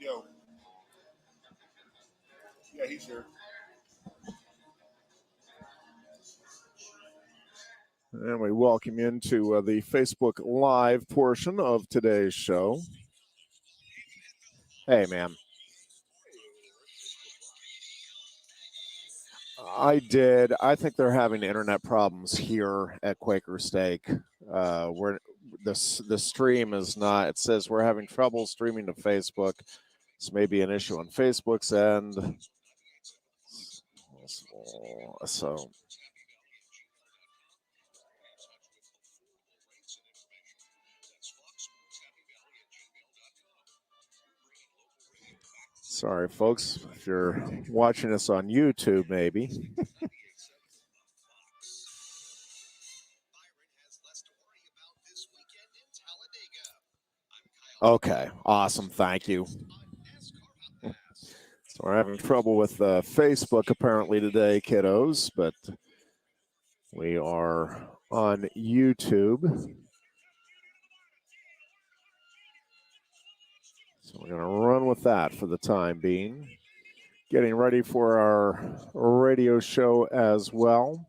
Yo. Yeah, he's here. And we welcome you into the Facebook Live portion of today's show. Hey, man. I did. I think they're having internet problems here at Quaker Steak. The stream is not. It says we're having trouble streaming to Facebook. This may be an issue on Facebook's end. So. Sorry, folks, if you're watching us on YouTube, maybe. Okay, awesome. Thank you. So we're having trouble with Facebook apparently today, kiddos, but we are on YouTube. So we're going to run with that for the time being. Getting ready for our radio show as well.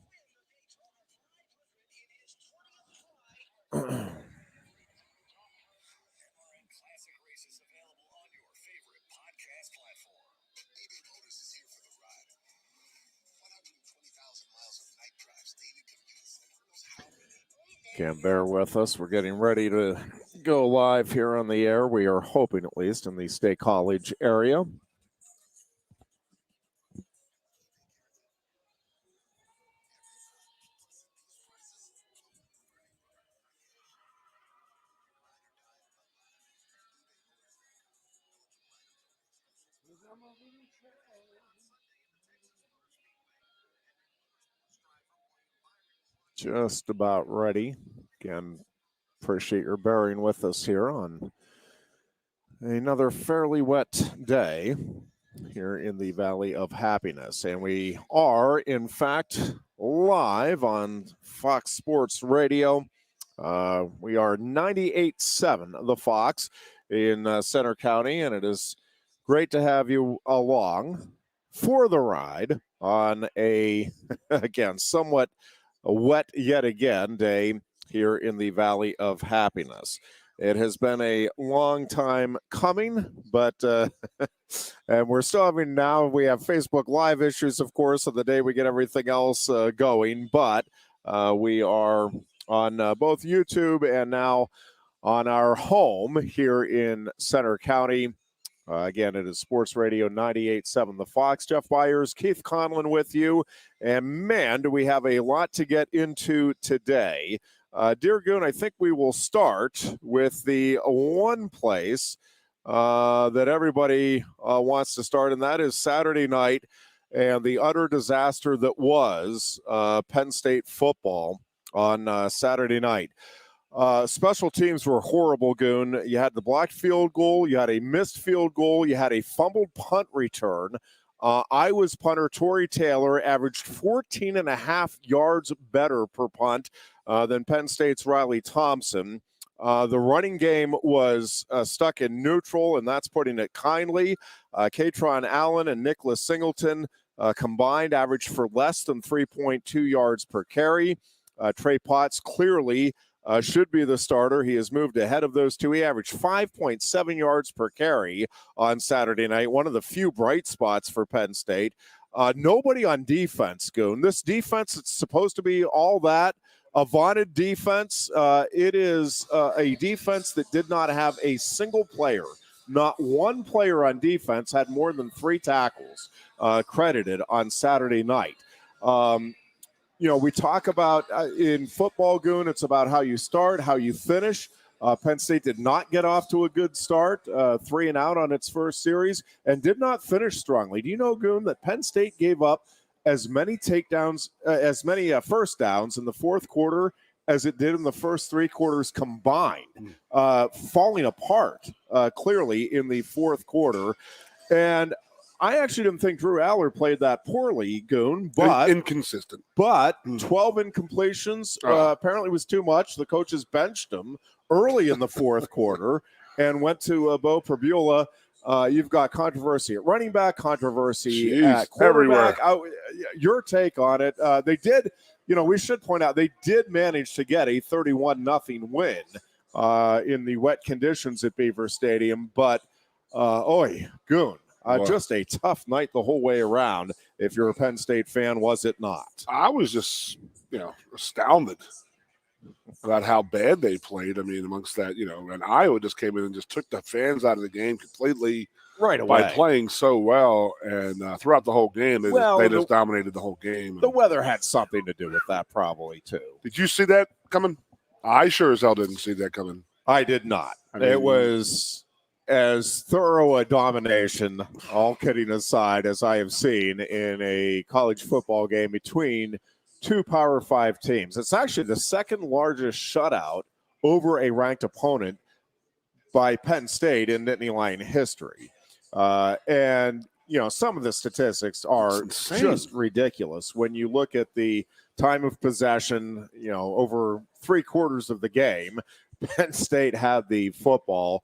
Can bear with us. We're getting ready to go live here on the air. We are hoping, at least, in the State College area. Just about ready. Again, appreciate your bearing with us here on another fairly wet day here in the Valley of Happiness. And we are, in fact, live on Fox Sports Radio. We are 98.7 The Fox in Center County, and it is great to have you along for the ride on a, again, somewhat wet yet again day here in the Valley of Happiness. It has been a long time coming, but and we're still having now. We have Facebook Live issues, of course, on the day we get everything else going. But we are on both YouTube and now on our home here in Center County. Again, it is Sports Radio 98.7 The Fox. Jeff Byers, Keith Conlon with you. And, man, do we have a lot to get into today. Dear Goon, I think we will start with the one place that everybody wants to start, and that is Saturday night and the utter disaster that was Penn State football on Saturday night. Special teams were horrible, Goon. You had the blocked field goal. You had a missed field goal. You had a fumbled punt return. Iowa's punter, Torrey Taylor, averaged 14.5 yards better per punt than Penn State's Riley Thompson. The running game was stuck in neutral, and that's putting it kindly. Katron Allen and Nicholas Singleton combined averaged for less than 3.2 yards per carry. Trey Potts clearly should be the starter. He has moved ahead of those two. He averaged 5.7 yards per carry on Saturday night, one of the few bright spots for Penn State. Nobody on defense, Goon. This defense, it's supposed to be all that. A vaunted defense. It is a defense that did not have a single player. Not one player on defense had more than 3 tackles credited on Saturday night. You know, we talk about in football, Goon, it's about how you start, how you finish. Penn State did not get off to a good start, 3 and out on its first series, and did not finish strongly. Do you know, Goon, that Penn State gave up as many takedowns, as many first downs in the fourth quarter as it did in the first 3 quarters combined, falling apart clearly in the fourth quarter. And I actually didn't think Drew Aller played that poorly, Goon, but inconsistent. But 12 incompletions apparently was too much. The coaches benched him early in the fourth quarter and went to Bo Prabula. You've got controversy at running back, controversy at quarterback. Everywhere. Your take on it. They did, we should point out, they did manage to get a 31-0 win in the wet conditions at Beaver Stadium. But, Goon, just a tough night the whole way around. If you're a Penn State fan, was it not? I was just, astounded about how bad they played. I mean, amongst that, and Iowa just came in and just took the fans out of the game completely right away by playing so well. And throughout the whole game, they just dominated the whole game. The weather had something to do with that probably, too. Did you see that coming? I sure as hell didn't see that coming. I did not. It was as thorough a domination, all kidding aside, as I have seen in a college football game between two Power 5 teams. It's actually the second largest shutout over a ranked opponent by Penn State in Nittany Lion history. And, some of the statistics are just ridiculous. When you look at the time of possession, over 3/4 of the game, Penn State had the football.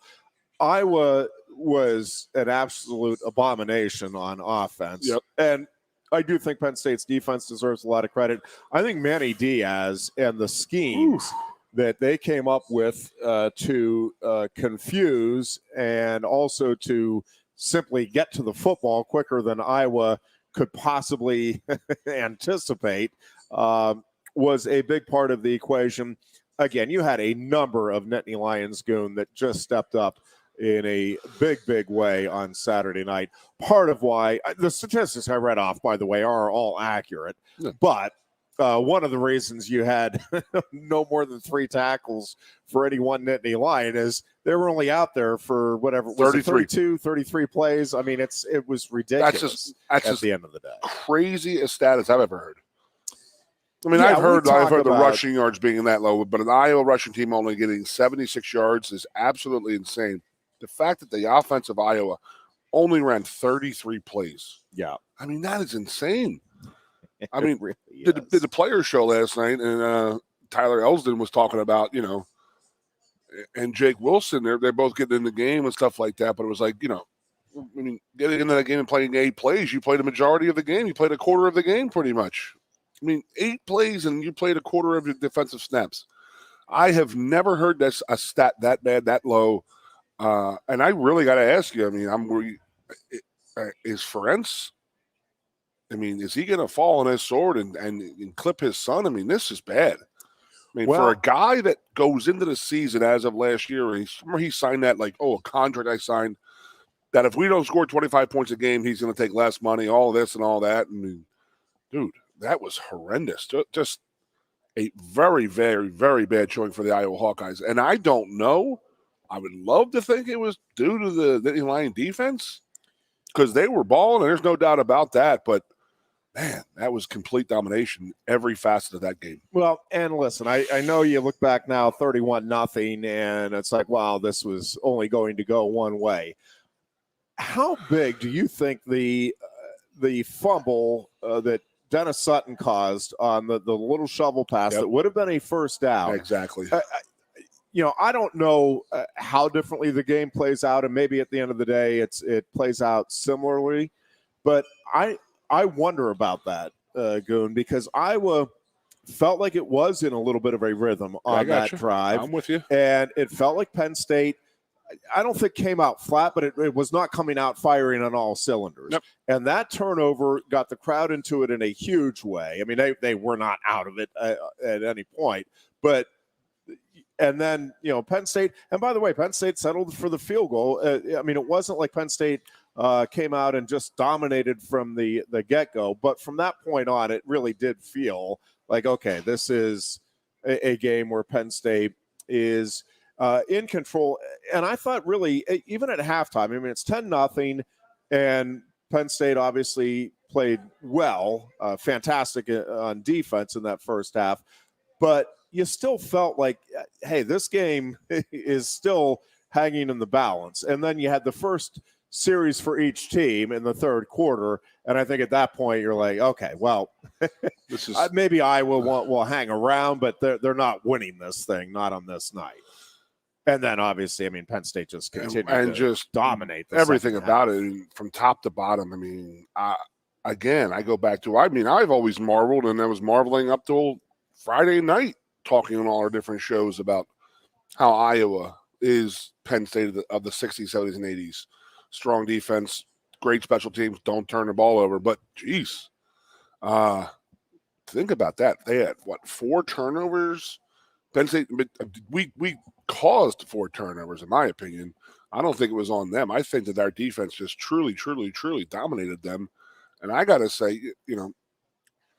Iowa was an absolute abomination on offense. Yep. And I do think Penn State's defense deserves a lot of credit. I think Manny Diaz and the schemes that they came up with to confuse and also to simply get to the football quicker than Iowa could possibly anticipate was a big part of the equation. Again, you had a number of Nittany Lions, Goon, that just stepped up in a big, big way on Saturday night. Part of why the statistics I read off, by the way, are all accurate. Yeah. But one of the reasons you had no more than 3 tackles for any one Nittany Lion is they were only out there for whatever, 33 plays. I mean, it was ridiculous at the end of the day. Craziest status I've ever heard. I mean, I've heard the rushing yards being that low, but an Iowa rushing team only getting 76 yards is absolutely insane. The fact that the offense of Iowa only ran 33 plays. Yeah. I mean, that is insane. I mean, really did the players show last night, and Tyler Elsdon was talking about, and Jake Wilson, they're both getting in the game and stuff like that, but it was like, I mean, getting into that game and playing 8 plays, you played a majority of the game. You played a quarter of the game pretty much. I mean, 8 plays and you played a quarter of your defensive snaps. I have never heard a stat that bad, that low. And I really got to ask you, I mean, is Ferentz, I mean, is he going to fall on his sword and clip his son? I mean, this is bad. I mean, for a guy that goes into the season as of last year, he signed that a contract I signed, that if we don't score 25 points a game, he's going to take less money, all this and all that. I mean, dude, that was horrendous. Just a very, very, very bad showing for the Iowa Hawkeyes. And I don't know. I would love to think it was due to the Nittany Lion defense because they were balling, and there's no doubt about that. But, man, that was complete domination every facet of that game. Well, and listen, I know you look back now 31-0, and it's like, wow, this was only going to go one way. How big do you think the fumble that Dennis Sutton caused on the little shovel pass that would have been a first down? Exactly. I don't know how differently the game plays out, and maybe at the end of the day it plays out similarly. But I wonder about that, Goon, because Iowa felt like it was in a little bit of a rhythm on that drive. I'm with you. And it felt like Penn State, I don't think came out flat, but it was not coming out firing on all cylinders. Yep. And that turnover got the crowd into it in a huge way. I mean, they were not out of it at any point. But and then, Penn State, and by the way, Penn State settled for the field goal. I mean, it wasn't like Penn State came out and just dominated from the get-go. But from that point on, it really did feel like, okay, this is a game where Penn State is in control. And I thought really, even at halftime, I mean, it's 10-0, and Penn State obviously played well, fantastic on defense in that first half. But you still felt like, hey, this game is still hanging in the balance. And then you had the first series for each team in the third quarter. And I think at that point you're like, okay, well, this is maybe Iowa will hang around, but they're not winning this thing, not on this night. And then obviously, I mean, Penn State just continued and to just dominate everything second about half. it from top to bottom. I mean, again, I go back to, I've always marveled, and I was marveling up till Friday night, talking on all our different shows about how Iowa is Penn State of the 60s, 70s, and 80s. Strong defense, great special teams, don't turn the ball over. But, geez, think about that. They had, 4 turnovers? Penn State, we caused 4 turnovers, in my opinion. I don't think it was on them. I think that our defense just truly, truly, truly dominated them. And I got to say,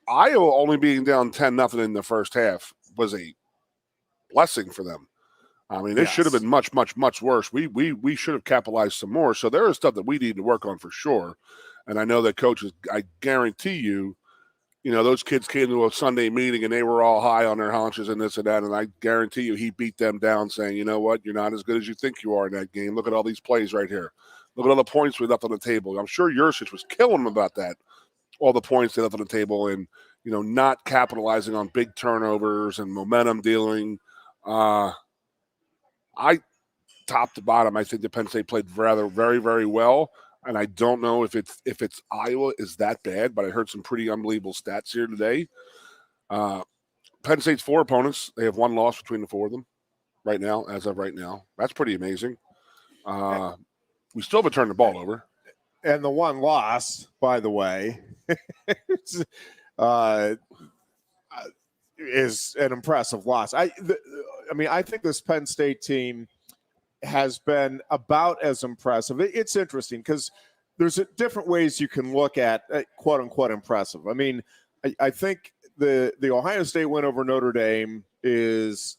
Iowa only being down 10-0 in the first half was a blessing for them. I mean, it should have been much, much, much worse. We should have capitalized some more. So there is stuff that we need to work on for sure. And I know that coaches, I guarantee you, those kids came to a Sunday meeting and they were all high on their haunches and this and that. And I guarantee you he beat them down saying, you know what, you're not as good as you think you are in that game. Look at all these plays right here. Look at all the points we left on the table. I'm sure Yurcich was killing them about that, all the points they left on the table and, not capitalizing on big turnovers and momentum dealing. Top to bottom, I think the Penn State played rather very, very well. And I don't know if it's Iowa is that bad, but I heard some pretty unbelievable stats here today. Penn State's 4 opponents, they have 1 loss between the 4 of them right now, as of right now. That's pretty amazing. We still haven't turned the ball over. And the 1 loss, by the way, is an impressive loss. I mean, I think this Penn State team has been about as impressive. It's interesting because there's different ways you can look at quote unquote impressive. I mean, I think the Ohio State win over Notre Dame is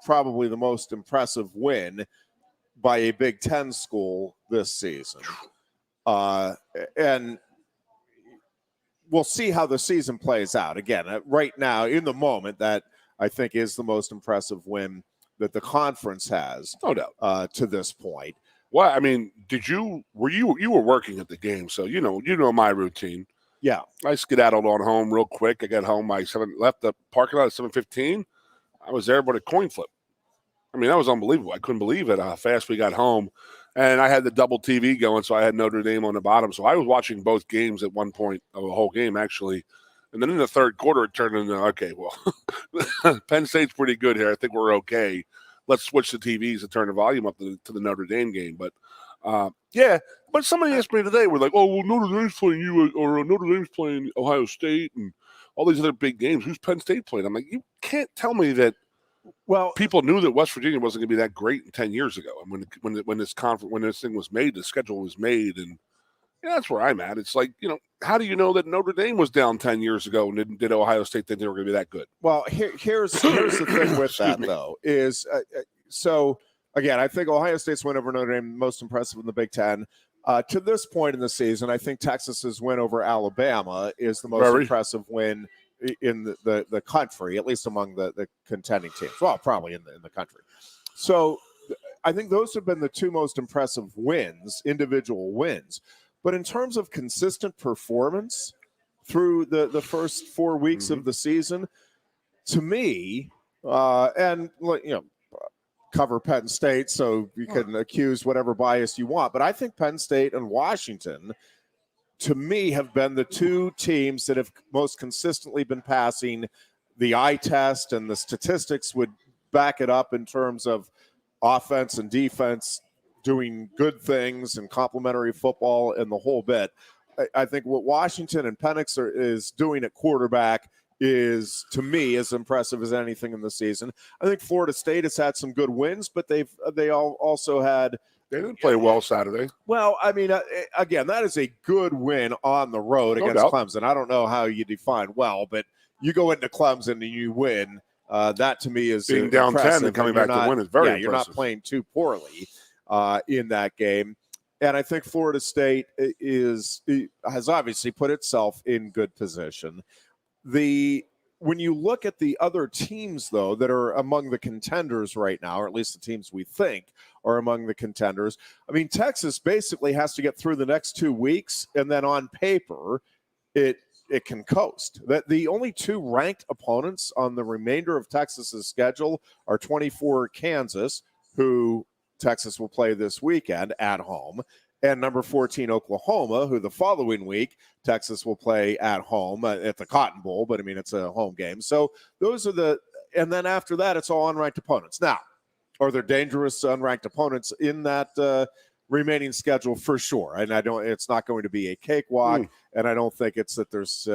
probably the most impressive win by a Big Ten school this season. And we'll see how the season plays out. Again, right now, in the moment, that I think is the most impressive win that the conference has, no doubt, to this point. Well, I mean, you were working at the game, so you know my routine. Yeah, I skedaddled on home real quick. I got home by 7, left the parking lot at 7:15. I was there but a coin flip. I mean, that was unbelievable. I couldn't believe it how fast we got home. And I had the double TV going, so I had Notre Dame on the bottom. So I was watching both games at one point, of the whole game, actually. And then in the third quarter, it turned into, okay, well, Penn State's pretty good here. I think we're okay. Let's switch the TVs and turn the volume up to the Notre Dame game. But, yeah, but somebody asked me today, we're like, oh, well, Notre Dame's playing you, or Notre Dame's playing Ohio State and all these other big games. Who's Penn State playing? I'm like, you can't tell me that. Well, people knew that West Virginia wasn't going to be that great 10 years ago. And when this thing was made, the schedule was made, and that's where I'm at. It's like, how do you know that Notre Dame was down 10 years ago and did Ohio State think they were going to be that good? Well, here's the thing with that, though, is so, again, I think Ohio State's win over Notre Dame most impressive in the Big Ten. To this point in the season, I think Texas's win over Alabama is the most impressive win in the country, at least among the contending teams. Well, probably in the country. So I think those have been the 2 most impressive wins, individual wins. But in terms of consistent performance through the first 4 weeks of the season, to me, and cover Penn State, so you can accuse whatever bias you want, but I think Penn State and Washington, to me, have been the 2 teams that have most consistently been passing the eye test, and the statistics would back it up in terms of offense and defense doing good things and complementary football and the whole bit. I think what Washington and Penix is doing at quarterback is, to me, as impressive as anything in the season. I think Florida State has had some good wins, but they also had. They didn't play well Saturday. Well, I mean, again, that is a good win on the road against Clemson. I don't know how you define well, but you go into Clemson and you win. That, to me, is being down impressive. 10 and coming back to win is very impressive. You're not playing too poorly in that game. And I think Florida State has obviously put itself in good position. When you look at the other teams, though, that are among the contenders right now, or at least the teams we think are among the contenders, I mean, Texas basically has to get through the next 2 weeks, and then on paper, it can coast. That the only 2 ranked opponents on the remainder of Texas's schedule are 24 Kansas, who Texas will play this weekend at home, and number 14 Oklahoma, who the following week Texas will play at home at the Cotton Bowl, but I mean it's a home game. So those are and then after that it's all unranked opponents. Now, are there dangerous unranked opponents in that remaining schedule? For sure, and it's not going to be a cakewalk, and I don't think it's that there's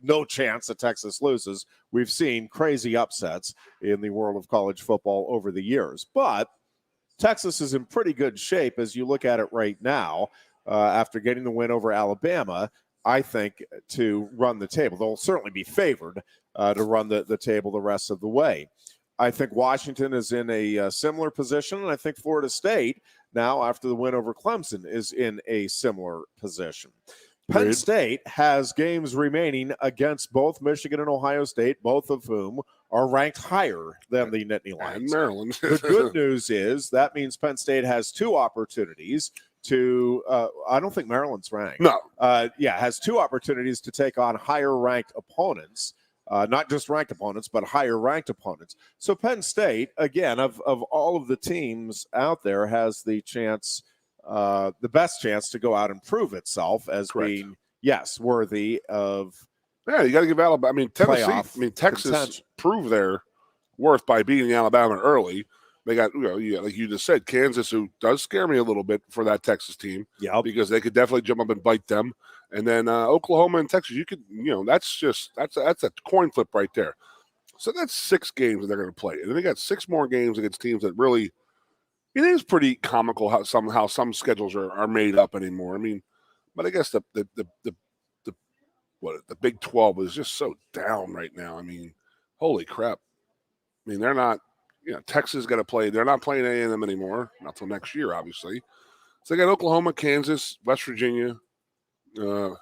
no chance that Texas loses. We've seen crazy upsets in the world of college football over the years, but Texas is in pretty good shape as you look at it right now after getting the win over Alabama, I think, to run the table. They'll certainly be favored to run the table the rest of the way. I think Washington is in a similar position, and I think Florida State, now after the win over Clemson, is in a similar position. Penn State has games remaining against both Michigan and Ohio State, both of whom are ranked higher than the Nittany Lions. And Maryland. The good news is that means Penn State has two opportunities to I don't think Maryland's ranked. No. Has two opportunities to take on higher ranked opponents. Not just ranked opponents, but higher ranked opponents. So Penn State, again, of all of the teams out there, has the chance, the best chance to go out and prove itself as being, worthy of. Yeah, you got to give Alabama. I mean, Tennessee. Texas proved their worth by beating Alabama early. They got, like you just said, Kansas, who does scare me a little bit for that Texas team. Yeah, because they could definitely jump up and bite them. And then Oklahoma and Texas, you could, that's a coin flip right there. So that's 6 games that they're going to play, and then they got 6 more games against teams that really. It is pretty comical how some schedules are made up anymore. I mean, but I guess the Big 12 is just so down right now. I mean, holy crap! I mean, they're not. Texas got to play. They're not playing A&M anymore, not till next year, obviously. So they got Oklahoma, Kansas, West Virginia. I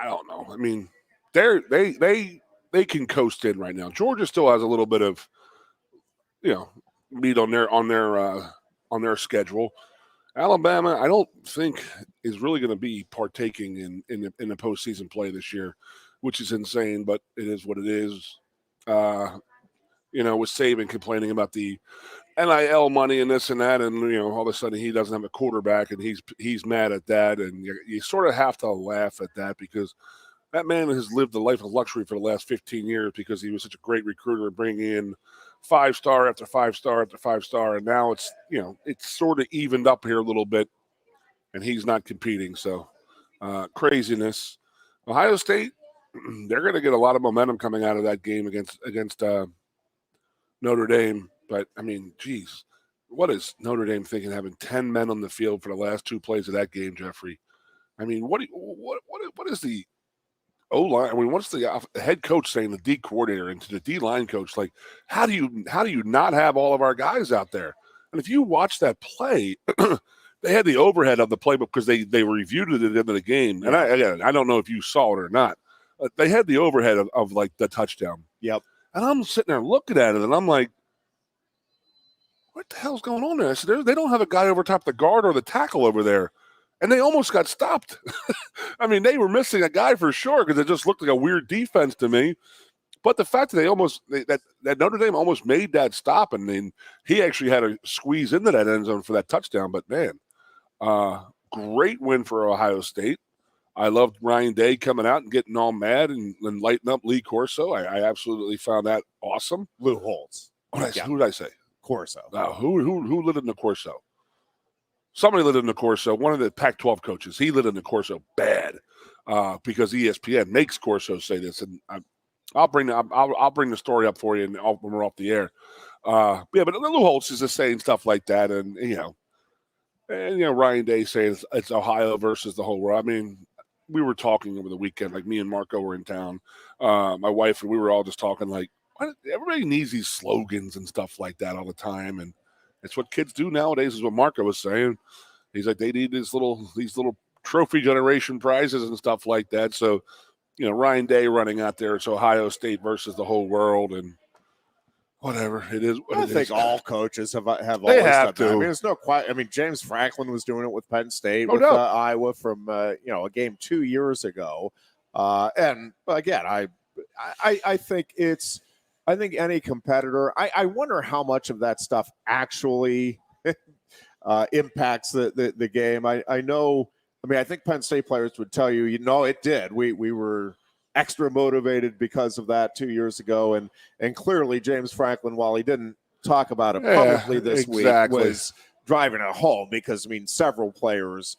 don't know. I mean, they can coast in right now. Georgia still has a little bit of, meat on their schedule. Alabama, I don't think is really going to be partaking in the postseason play this year, which is insane, but it is what it is. With Saban complaining about the NIL money and this and that, and all of a sudden he doesn't have a quarterback, and he's mad at that, and you sort of have to laugh at that because that man has lived a life of luxury for the last 15 years because he was such a great recruiter, bringing in 5-star after 5-star after 5-star, and now it's sort of evened up here a little bit, and he's not competing. So craziness. Ohio State, they're going to get a lot of momentum coming out of that game against Notre Dame. But I mean, geez, what is Notre Dame thinking, having 10 men on the field for the last 2 plays of that game, Jeffrey? I mean, what is the O-line? I mean, what's the head coach saying, the D coordinator, and to the D-line coach, like, how do you not have all of our guys out there? And if you watch that play, they had the overhead of the playbook because they reviewed it at the end of the game. And I don't know if you saw it or not. They had the overhead of like the touchdown. Yep. And I'm sitting there looking at it, and I'm like, what the hell's going on there? I said, they don't have a guy over top the guard or the tackle over there. And they almost got stopped. I mean, they were missing a guy for sure because it just looked like a weird defense to me. But the fact that that Notre Dame almost made that stop, and then he actually had to squeeze into that end zone for that touchdown. But, man, great win for Ohio State. I loved Ryan Day coming out and getting all mad and lighting up Lee Corso. I absolutely found that awesome. Lou Holtz. Who did I say? Corso. Who lit in the Corso? Somebody lit in the Corso. One of the Pac-12 coaches. He lit in the Corso bad because ESPN makes Corso say this, and I'll bring the story up for you when we're off the air. But Lou Holtz is just saying stuff like that, and Ryan Day saying it's Ohio versus the whole world. I mean, we were talking over the weekend, like me and Marco were in town. My wife and we were all just talking like, everybody needs these slogans and stuff like that all the time, and it's what kids do nowadays, is what Marco was saying. He's like, they need these little trophy generation prizes and stuff like that. So, Ryan Day running out there, it's Ohio State versus the whole world, and whatever it is. I think all coaches have always have done to. I mean, it's no quite. I mean, James Franklin was doing it with Penn State, No with doubt. Iowa from a game 2 years ago. And again, I think it's I think any competitor, I wonder how much of that stuff actually impacts the game. I know, I mean, I think Penn State players would tell you, it did. We were extra motivated because of that 2 years ago. And clearly James Franklin, while he didn't talk about it publicly this week, was driving it home because, I mean, several players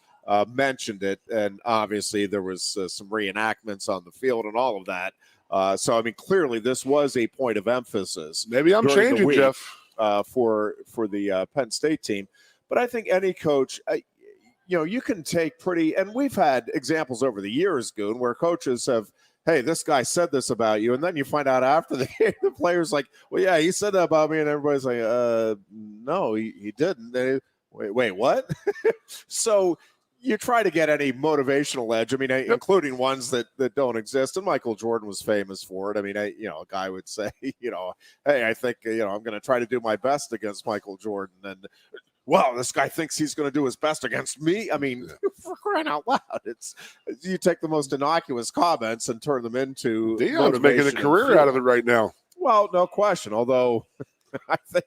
mentioned it. And obviously there was some reenactments on the field and all of that. So, I mean, clearly this was a point of emphasis. Maybe I'm changing, Jeff. For the Penn State team. But I think any coach, you can take and we've had examples over the years, Goon, where coaches have, hey, this guy said this about you. And then you find out after the game, the player's like, well, yeah, he said that about me. And everybody's like, no, he didn't. Wait, what? So you try to get any motivational edge. I mean, including ones that don't exist. And Michael Jordan was famous for it. I mean, a guy would say, hey, I think, I'm going to try to do my best against Michael Jordan. And, wow, this guy thinks he's going to do his best against me. I mean, for crying out loud, you take the most innocuous comments and turn them into Deion's making a career out of it right now. Well, no question. Although I think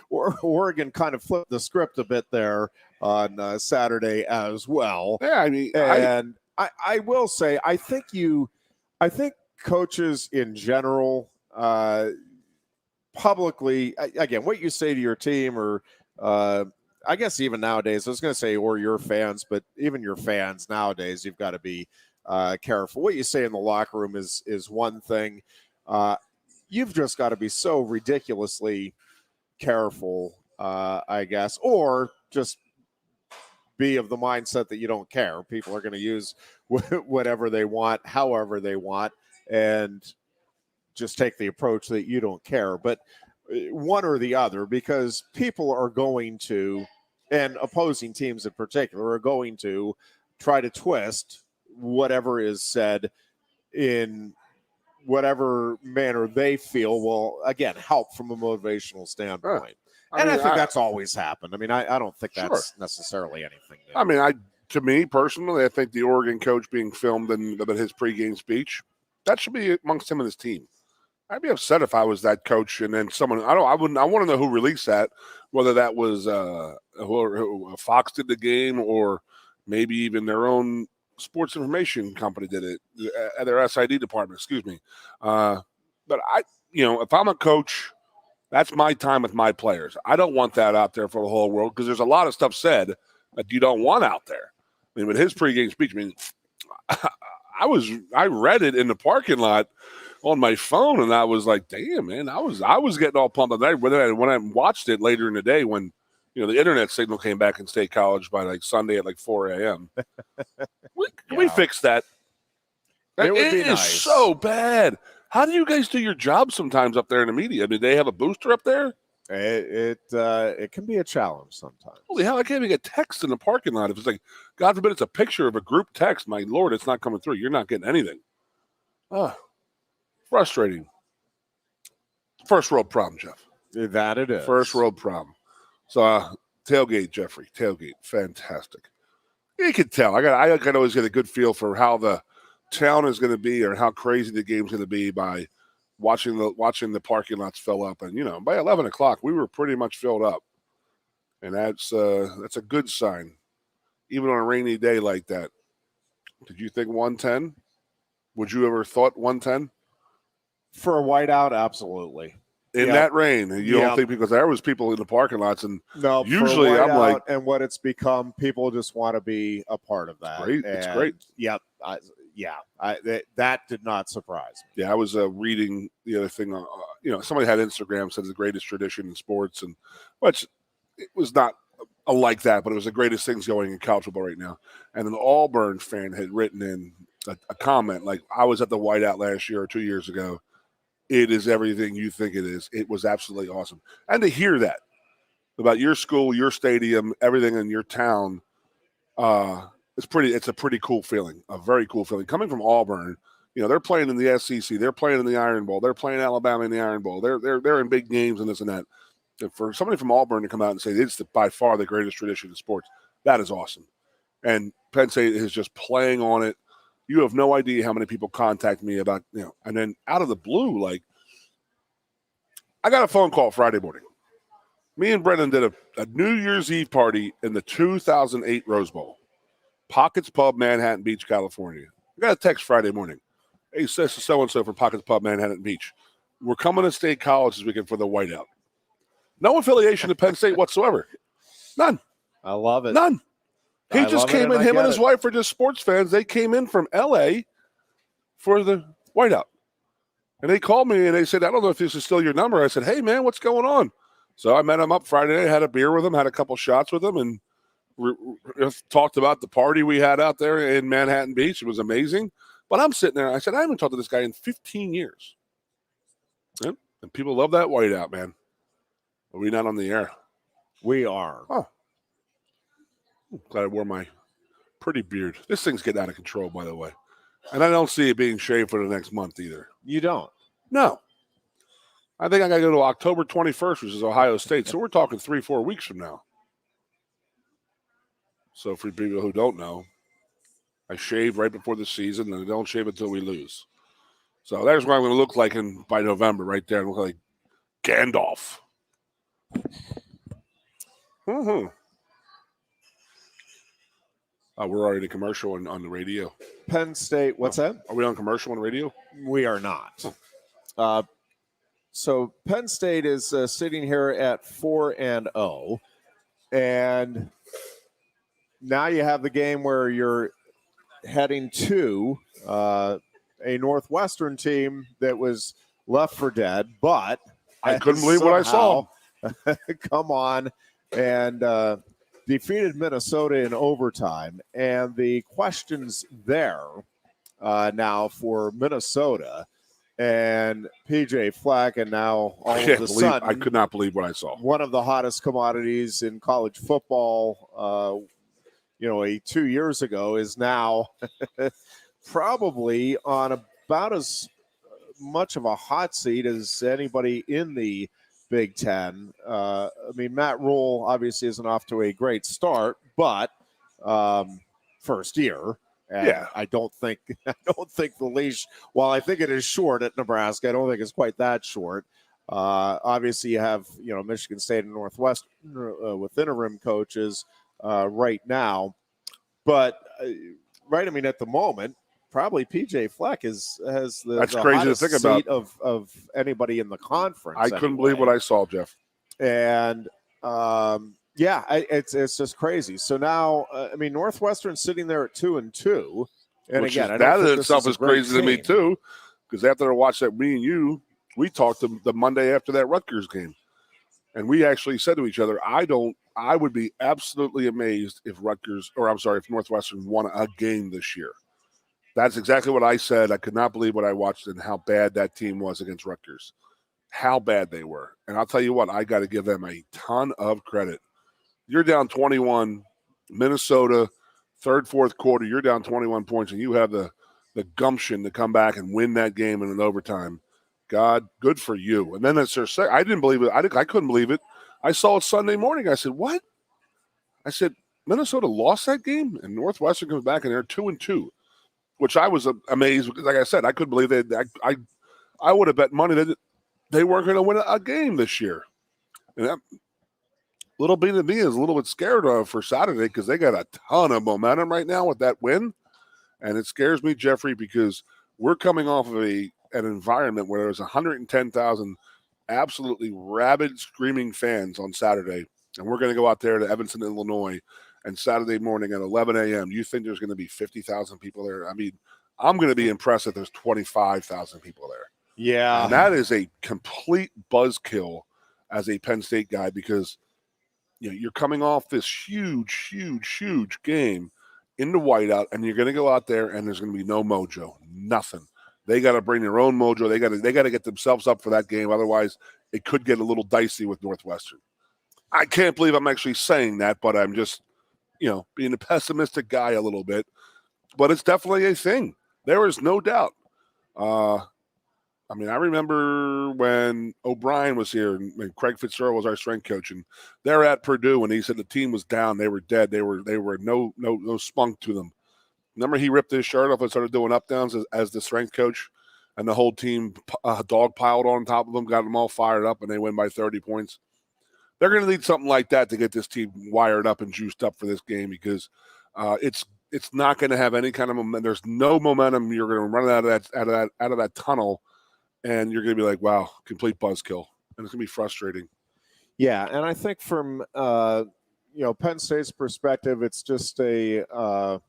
Oregon kind of flipped the script a bit there on Saturday as well. Yeah, I mean, and I will say, I think coaches in general, publicly, again, what you say to your team or I guess even nowadays, I was going to say, or your fans, but even your fans nowadays, you've got to be careful. What you say in the locker room is one thing. You've just got to be so ridiculously careful, I guess, or just be of the mindset that you don't care. People are going to use whatever they want, however they want, and just take the approach that you don't care. But one or the other, because people are going to, and opposing teams in particular, are going to try to twist whatever is said in whatever manner they feel will, again, help from a motivational standpoint. I think that's always happened. I mean, I don't think that's necessarily anything new. I mean, to me personally, I think the Oregon coach being filmed in his pregame speech, that should be amongst him and his team. I'd be upset if I was that coach and then someone I want to know who released that, whether that was who Fox did the game or maybe even their own sports information company did it, their SID department, excuse me. But if I'm a coach, that's my time with my players. I don't want that out there for the whole world because there's a lot of stuff said that you don't want out there. I mean, with his pregame speech, I mean, I read it in the parking lot on my phone, and I was like, "Damn, man!" I was getting all pumped up. When I watched it later in the day, when the internet signal came back in State College by like Sunday at like 4 a.m. Can we fix that? It would be is nice. So bad. How do you guys do your job sometimes up there in the media? I mean, they have a booster up there. It can be a challenge sometimes. Holy hell! I can't even get text in the parking lot. If it's like, God forbid, it's a picture of a group text. My Lord, it's not coming through. You're not getting anything. Frustrating. First world problem, Jeff. That it is. First world problem. So tailgate, Jeffrey. Tailgate. Fantastic. You can tell. I can always get a good feel for how the town is going to be or how crazy the game's going to be by watching the parking lots fill up. And, by 11 o'clock, we were pretty much filled up. And that's a good sign, even on a rainy day like that. Did you think 110? Would you ever thought 110? For a whiteout, absolutely. In that rain, you don't think, because there was people in the parking lots, and no, usually I'm like, and what it's become, people just want to be a part of that. It's great. Yep. That did not surprise me. Yeah, I was reading the other thing. Somebody had Instagram said the greatest tradition in sports, and which it was not like that, but it was the greatest things going in college football right now. And an Auburn fan had written in a comment like, "I was at the whiteout last year or 2 years ago. It is everything you think it is. It was absolutely awesome." And to hear that about your school, your stadium, everything in your town, it's a pretty cool feeling, a very cool feeling. Coming from Auburn, they're playing in the SEC, they're playing in the Iron Bowl, they're playing Alabama in the Iron Bowl, they're in big games and this and that. And for somebody from Auburn to come out and say it's by far the greatest tradition in sports, that is awesome. And Penn State is just playing on it. You have no idea how many people contact me about, and then out of the blue, like, I got a phone call Friday morning. Me and Brendan did a New Year's Eve party in the 2008 Rose Bowl. Pockets Pub, Manhattan Beach, California. I got a text Friday morning. Hey, this is so-and-so from Pockets Pub, Manhattan Beach. We're coming to State College this weekend for the whiteout. No affiliation to Penn State whatsoever. None. I love it. None. He just came in. Him and his wife are just sports fans. They came in from L.A. for the whiteout. And they called me and they said, I don't know if this is still your number. I said, hey, man, what's going on? So I met him up Friday night, had a beer with him, had a couple shots with him, and talked about the party we had out there in Manhattan Beach. It was amazing. But I'm sitting there. I said, I haven't talked to this guy in 15 years. Yeah? And people love that whiteout, man. Are we not on the air? We are. Oh. Glad I wore my pretty beard. This thing's getting out of control, by the way. And I don't see it being shaved for the next month either. You don't? No. I think I got to go to October 21st, which is Ohio State. So we're talking 3-4 weeks from now. So for people who don't know, I shave right before the season, and I don't shave until we lose. So there's what I'm going to look like by November right there. I look like Gandalf. Mm-hmm. We're already in commercial on the radio. Penn State, what's that? Are we on commercial on radio? We are not. So Penn State is sitting here at 4-0, and now you have the game where you're heading to a Northwestern team that was left for dead, but I couldn't believe what I saw. Come on, and defeated Minnesota in overtime. And the questions there now for Minnesota and PJ Fleck, and now all of a sudden, I could not believe what I saw. One of the hottest commodities in college football, 2 years ago, is now probably on about as much of a hot seat as anybody in the Big Ten. Matt Rule obviously isn't off to a great start, but first year. And yeah, I don't think the leash, while I think it is short at Nebraska, I don't think it's quite that short. Obviously, you have Michigan State and Northwestern with interim coaches right now, but at the moment, probably PJ Fleck has the crazy to think about of anybody in the conference. I couldn't believe what I saw, Jeff. And it's just crazy. So now, Northwestern's sitting there at 2-2, and which again, that in itself is crazy to me too, because after I watched that, me and you, we talked the Monday after that Rutgers game, and we actually said to each other, I would be absolutely amazed if if Northwestern won a game this year. That's exactly what I said. I could not believe what I watched and how bad that team was against Rutgers, how bad they were. And I'll tell you what, I got to give them a ton of credit. You're down 21, Minnesota, third, fourth quarter, you're down 21 points, and you have the gumption to come back and win that game in an overtime. God, good for you. And then it's their second. I didn't believe it. I couldn't believe it. I saw it Sunday morning. I said, what? I said, Minnesota lost that game, and Northwestern comes back, and they're 2-2, which I was amazed because, like I said, I couldn't believe it. I would have bet money that they weren't going to win a game this year. And that little bit of me is a little bit scared for Saturday because they got a ton of momentum right now with that win. And it scares me, Jeffrey, because we're coming off of an environment where there's 110,000 absolutely rabid, screaming fans on Saturday. And we're going to go out there to Evanston, Illinois, and Saturday morning at 11 a.m. You think there's going to be 50,000 people there? I'm going to be impressed that there's 25,000 people there. Yeah. And that is a complete buzzkill as a Penn State guy because you're coming off this huge, huge, huge game in the whiteout, and you're going to go out there and there's going to be no mojo, nothing. They got to bring their own mojo. They got to get themselves up for that game. Otherwise, it could get a little dicey with Northwestern. I can't believe I'm actually saying that, but I'm just, being a pessimistic guy a little bit. But it's definitely a thing. There is no doubt. I remember when O'Brien was here and Craig Fitzgerald was our strength coach, and they're at Purdue, and he said the team was down. They were dead. They were no spunk to them. Remember he ripped his shirt off and started doing up downs as the strength coach, and the whole team dog piled on top of them, got them all fired up, and they win by 30 points. They're going to need something like that to get this team wired up and juiced up for this game, because it's not going to have any kind of momentum. There's no momentum. You're going to run out of that tunnel, and you're going to be like, wow, complete buzzkill, and it's going to be frustrating. Yeah, and I think from Penn State's perspective, it's just a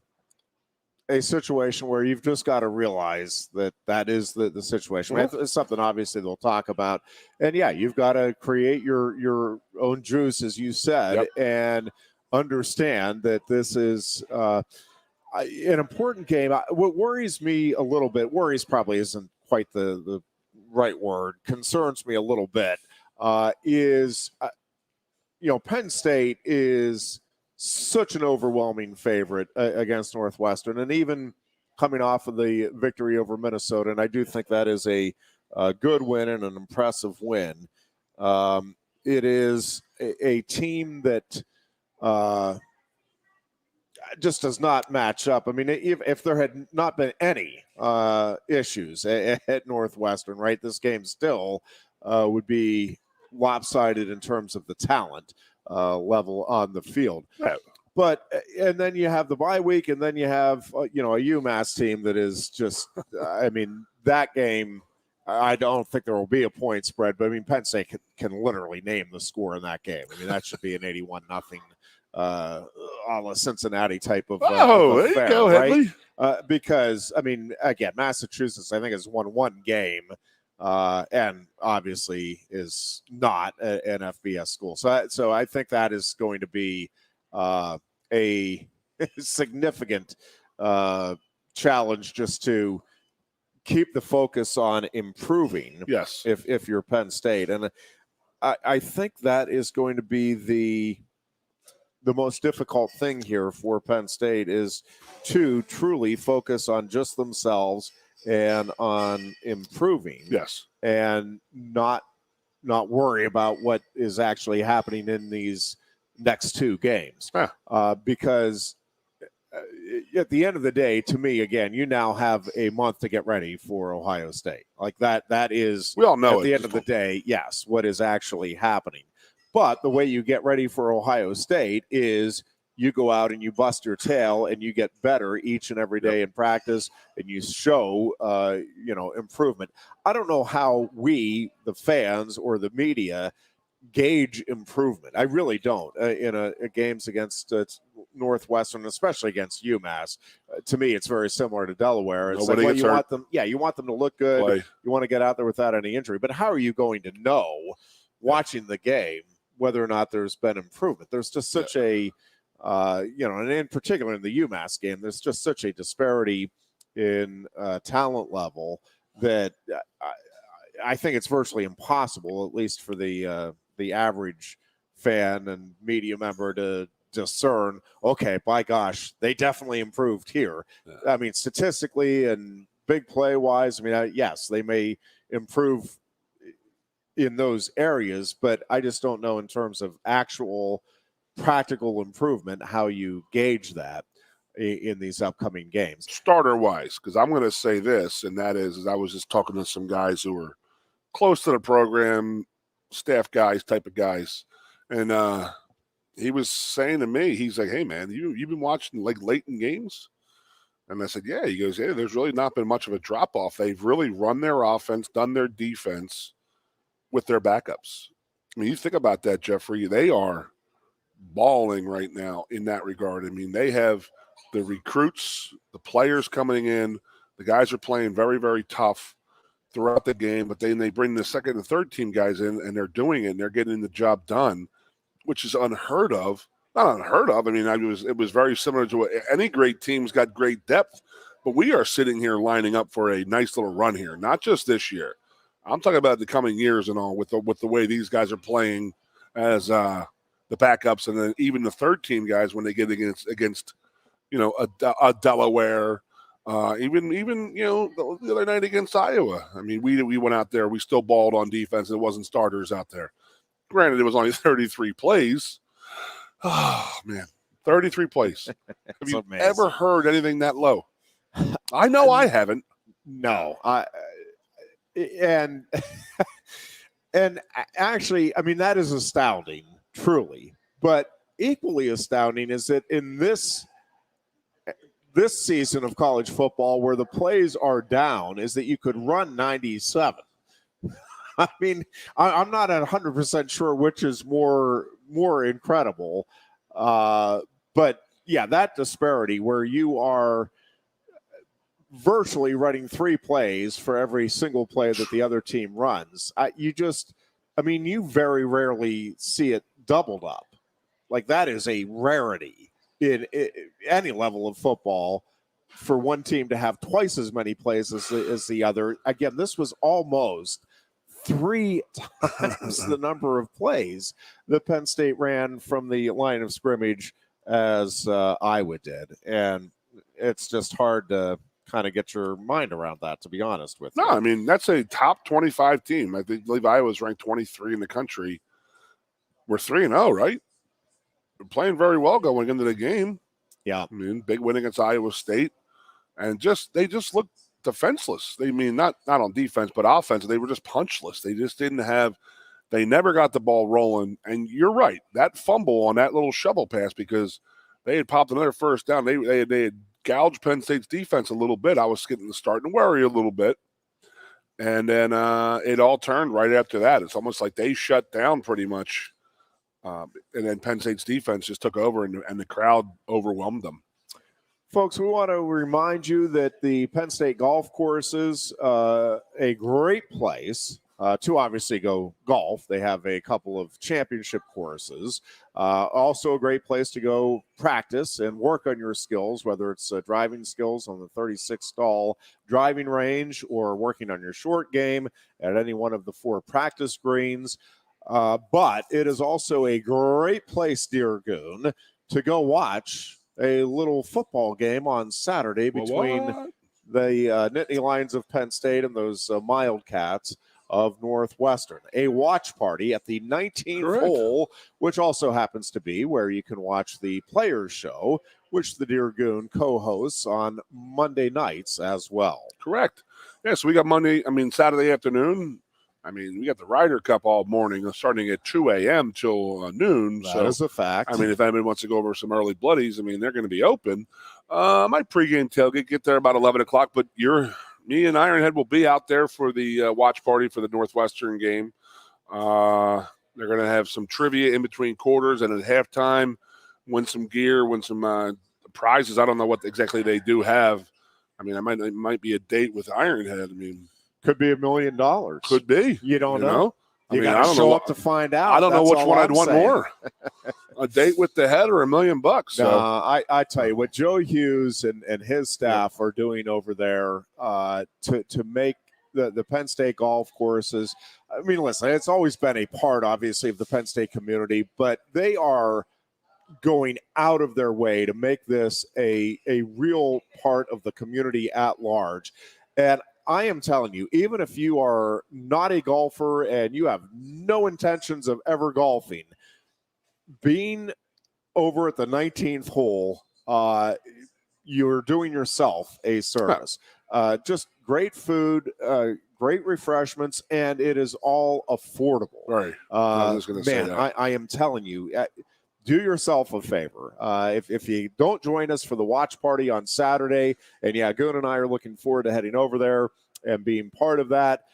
situation where you've just got to realize that is the situation. Mm-hmm. It's something obviously they'll talk about, and yeah, you've got to create your own juice, as you said, and understand that this is an important game. What worries me a little bit, worries probably isn't quite the right word, concerns me a little bit, is Penn State is such an overwhelming favorite against Northwestern, and even coming off of the victory over Minnesota, and I do think that is a good win and an impressive win. It is a team that just does not match up. I mean, if there had not been any issues at Northwestern, right, this game still would be lopsided in terms of the talent level on the field. Right. But and then you have the bye week, and then you have a UMass team that is just I mean, that game, I don't think there will be a point spread, but I mean, Penn State can literally name the score in that game. I mean, that should be an 81-0 a la Cincinnati type of there affair, you go, right? Headley. Because I mean, again, Massachusetts I think has won one game, and obviously is not an FBS school. So I think that is going to be a significant challenge just to keep the focus on improving. Yes. If you're Penn State, and I think that is going to be the most difficult thing here for Penn State, is to truly focus on just themselves and on improving. Yes. And not worry about what is actually happening in these next two games. Because at the end of the day, to me, again, you now have a month to get ready for Ohio State. Like that is, we all know at the end of the day, yes, what is actually happening. But the way you get ready for Ohio State is you go out and you bust your tail and you get better each and every day in practice, and you show, improvement. I don't know how we, the fans or the media, gauge improvement. I really don't in a games against Northwestern, especially against UMass. To me, it's very similar to Delaware. It's like, well, you want them to look good. Play. You want to get out there without any injury. But how are you going to know watching the game whether or not there's been improvement? There's just such a and in particular in the UMass game, there's just such a disparity in talent level that I think it's virtually impossible, at least for the average fan and media member, to discern, okay, by gosh, they definitely improved here. I mean, statistically and big play wise, I mean, yes, they may improve in those areas, but I just don't know in terms of actual practical improvement how you gauge that in these upcoming games. Starter wise, because I'm going to say this, and that is I was just talking to some guys who were close to the program, staff guys, type of guys, and he was saying to me, he's like, hey man, you've been watching like late in games? And I said, yeah. He goes, yeah, there's really not been much of a drop off. They've really run their offense, done their defense with their backups. I mean, you think about that, Jeffrey, they are balling right now in that regard. I mean, they have the recruits, the players coming in, the guys are playing very, very tough throughout the game, but then they bring the second and third team guys in, and they're doing it, and they're getting the job done, which is unheard of. Not unheard of. I mean, it was very similar to what any great team's got great depth, but we are sitting here lining up for a nice little run here, not just this year. I'm talking about the coming years and all, with the way these guys are playing as the backups, and then even the third team guys when they get against a Delaware, even the other night against Iowa. I mean, we went out there, we still balled on defense. It wasn't starters out there. Granted, it was only 33 plays. Oh man, 33 plays. Have you ever heard anything that low? I know I haven't. No, and and actually, I mean, that is astounding, truly. But equally astounding is that in this season of college football, where the plays are down, is that you could run 97. I mean, I'm not 100% sure which is more incredible, but yeah, that disparity where you are virtually running 3 plays for every single play that the other team runs. You very rarely see it doubled up. Like, that is a rarity in any level of football for one team to have twice as many plays as the other. Again, this was almost 3 times the number of plays that Penn State ran from the line of scrimmage as Iowa did. And it's just hard to kind of get your mind around that, to be honest with you. No, I mean, that's a top 25 team. I believe Iowa's ranked 23 in the country. We're 3-0, right? We're playing very well going into the game. Yeah. I mean, big win against Iowa State. And they just looked defenseless. They mean not on defense, but offense. They were just punchless. They just didn't have – they never got the ball rolling. And you're right, that fumble on that little shovel pass, because they had popped another first down. They had gouged Penn State's defense a little bit. I was starting to worry a little bit. And then it all turned right after that. It's almost like they shut down pretty much. And then Penn State's defense just took over, and the crowd overwhelmed them. Folks, we want to remind you that the Penn State golf course is a great place to obviously go golf. They have a couple of championship courses. Also a great place to go practice and work on your skills, whether it's driving skills on the 36-stall driving range or working on your short game at any one of the 4 practice greens. But it is also a great place, dear Goon, to go watch a little football game on Saturday between the Nittany Lions of Penn State and those Wildcats of Northwestern. A watch party at the 19th hole, which also happens to be where you can watch the Players Show, which the Dear Goon co-hosts on Monday nights as well. Correct. Yeah, so we got Saturday afternoon. I mean, we got the Ryder Cup all morning, starting at 2 a.m. till noon. That is a fact. I mean, if anybody wants to go over some early bloodies, I mean, they're going to be open. My pregame tailgate, get there about 11 o'clock, but me and Ironhead will be out there for the watch party for the Northwestern game. They're going to have some trivia in between quarters, and at halftime, win some gear, win some prizes. I don't know what exactly they do have. I mean, it might be a date with Ironhead. I mean, could be $1 million. Could be. You don't know. You got to show up to find out. I don't know which one I'd want more. A date with the head or $1 million bucks. So. I tell you what Joe Hughes and his staff are doing over there to make the Penn State golf courses. I mean, listen, it's always been a part, obviously, of the Penn State community, but they are going out of their way to make this a real part of the community at large. And I am telling you, even if you are not a golfer and you have no intentions of ever golfing, being over at the 19th hole, you're doing yourself a service. Just great food, great refreshments, and it is all affordable. Right. I was going to say that. I am telling you, do yourself a favor. If you don't join us for the watch party on Saturday, and Goon and I are looking forward to heading over there and being part of that,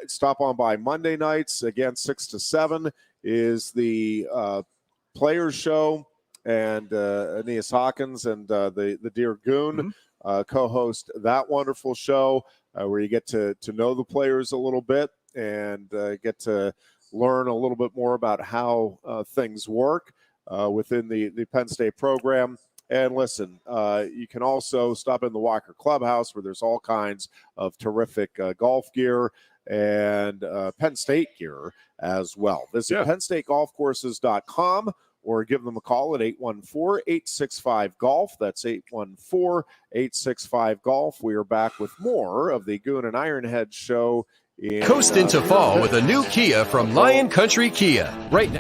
stop on by Monday nights. Again, 6 to 7 is the Players Show, and Aeneas Hawkins and the Dear Goon co-host that wonderful show where you get to know the players a little bit and get to learn a little bit more about how things work within the Penn State program. And listen, you can also stop in the Walker Clubhouse, where there's all kinds of terrific golf gear and Penn State gear as well. Visit PennStateGolfCourses.com or give them a call at 814-865-GOLF. That's 814-865-GOLF. We are back with more of the Goon and Ironhead show. Coast into fall with a new Kia from Lion Country Kia. Right now.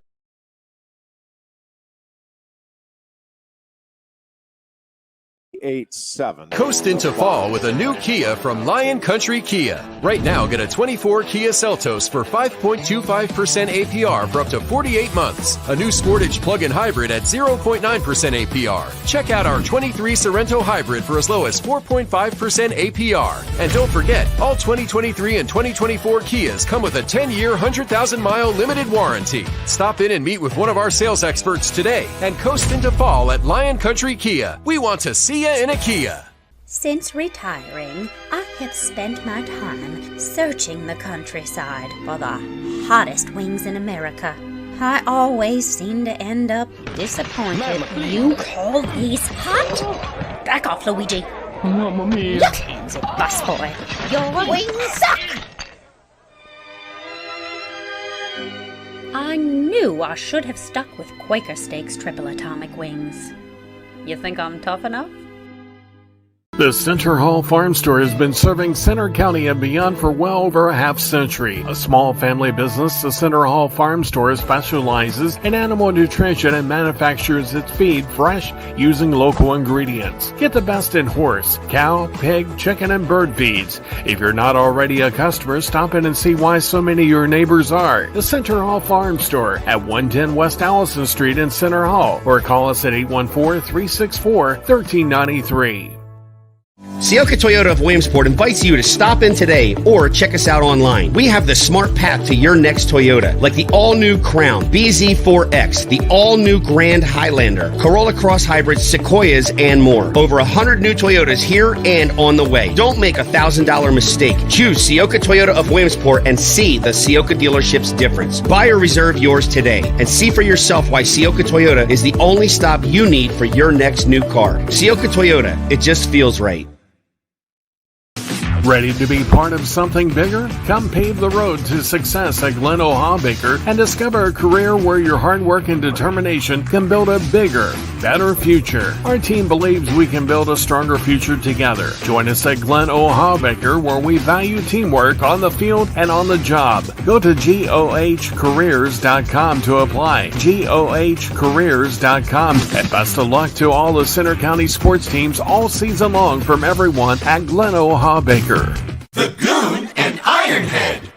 98.7. Coast into fall with a new Kia from Lion Country Kia. Right now, get a 24 Kia Seltos for 5.25% APR for up to 48 months. A new Sportage plug-in hybrid at 0.9% APR. Check out our 23 Sorrento hybrid for as low as 4.5% APR. And don't forget, all 2023 and 2024 Kias come with a 10-year, 100,000-mile limited warranty. Stop in and meet with one of our sales experts today and coast into fall at Lion Country Kia. We want to see you in a Kia. Since retiring, I have spent my time searching the countryside for the hottest wings in America. I always seem to end up disappointed. You call these hot? Back off, Luigi. Mamma mia. Look, hands it, busboy. Your wings suck! I knew I should have stuck with Quaker Steak's triple atomic wings. You think I'm tough enough? The Center Hall Farm Store has been serving Center County and beyond for well over a half century. A small family business, the Center Hall Farm Store specializes in animal nutrition and manufactures its feed fresh using local ingredients. Get the best in horse, cow, pig, chicken, and bird feeds. If you're not already a customer, stop in and see why so many of your neighbors are. The Center Hall Farm Store at 110 West Allison Street in Center Hall, or call us at 814-364-1393. Sioka Toyota of Williamsport invites you to stop in today or check us out online. We have the smart path to your next Toyota, like the all-new Crown, BZ4X, the all-new Grand Highlander, Corolla Cross Hybrids, Sequoias, and more. Over 100 new Toyotas here and on the way. Don't make a $1,000 mistake. Choose Sioka Toyota of Williamsport and see the Sioka dealership's difference. Buy or reserve yours today and see for yourself why Sioka Toyota is the only stop you need for your next new car. Sioka Toyota, it just feels right. Ready to be part of something bigger? Come pave the road to success at Glen Baker and discover a career where your hard work and determination can build a bigger, better future. Our team believes we can build a stronger future together. Join us at Glen Baker, where we value teamwork on the field and on the job. Go to GOHcareers.com to apply. GOHcareers.com. And best of luck to all the Center County sports teams all season long from everyone at Glen Baker. The Goon and Ironhead.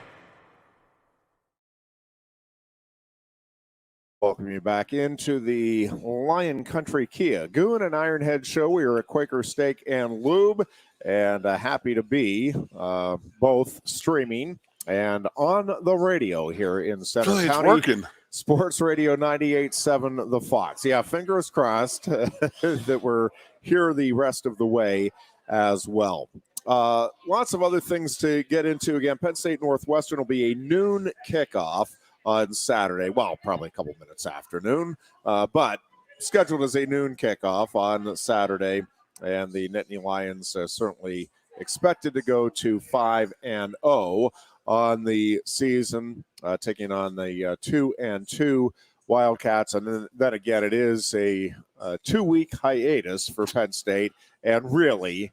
Welcome you back into the Lion Country Kia Goon and Ironhead show. We are at Quaker Steak and Lube, and happy to be both streaming and on the radio here in Center County. It's working. Sports Radio 98.7 The Fox. Yeah, fingers crossed that we're here the rest of the way as well. Lots of other things to get into. Again, Penn State Northwestern will be a noon kickoff on Saturday. Well, probably a couple minutes after noon, but scheduled as a noon kickoff on Saturday. And the Nittany Lions certainly expected to go to 5-0 on the season, taking on the 2-2 Wildcats. And then again, it is a 2-week hiatus for Penn State. And really,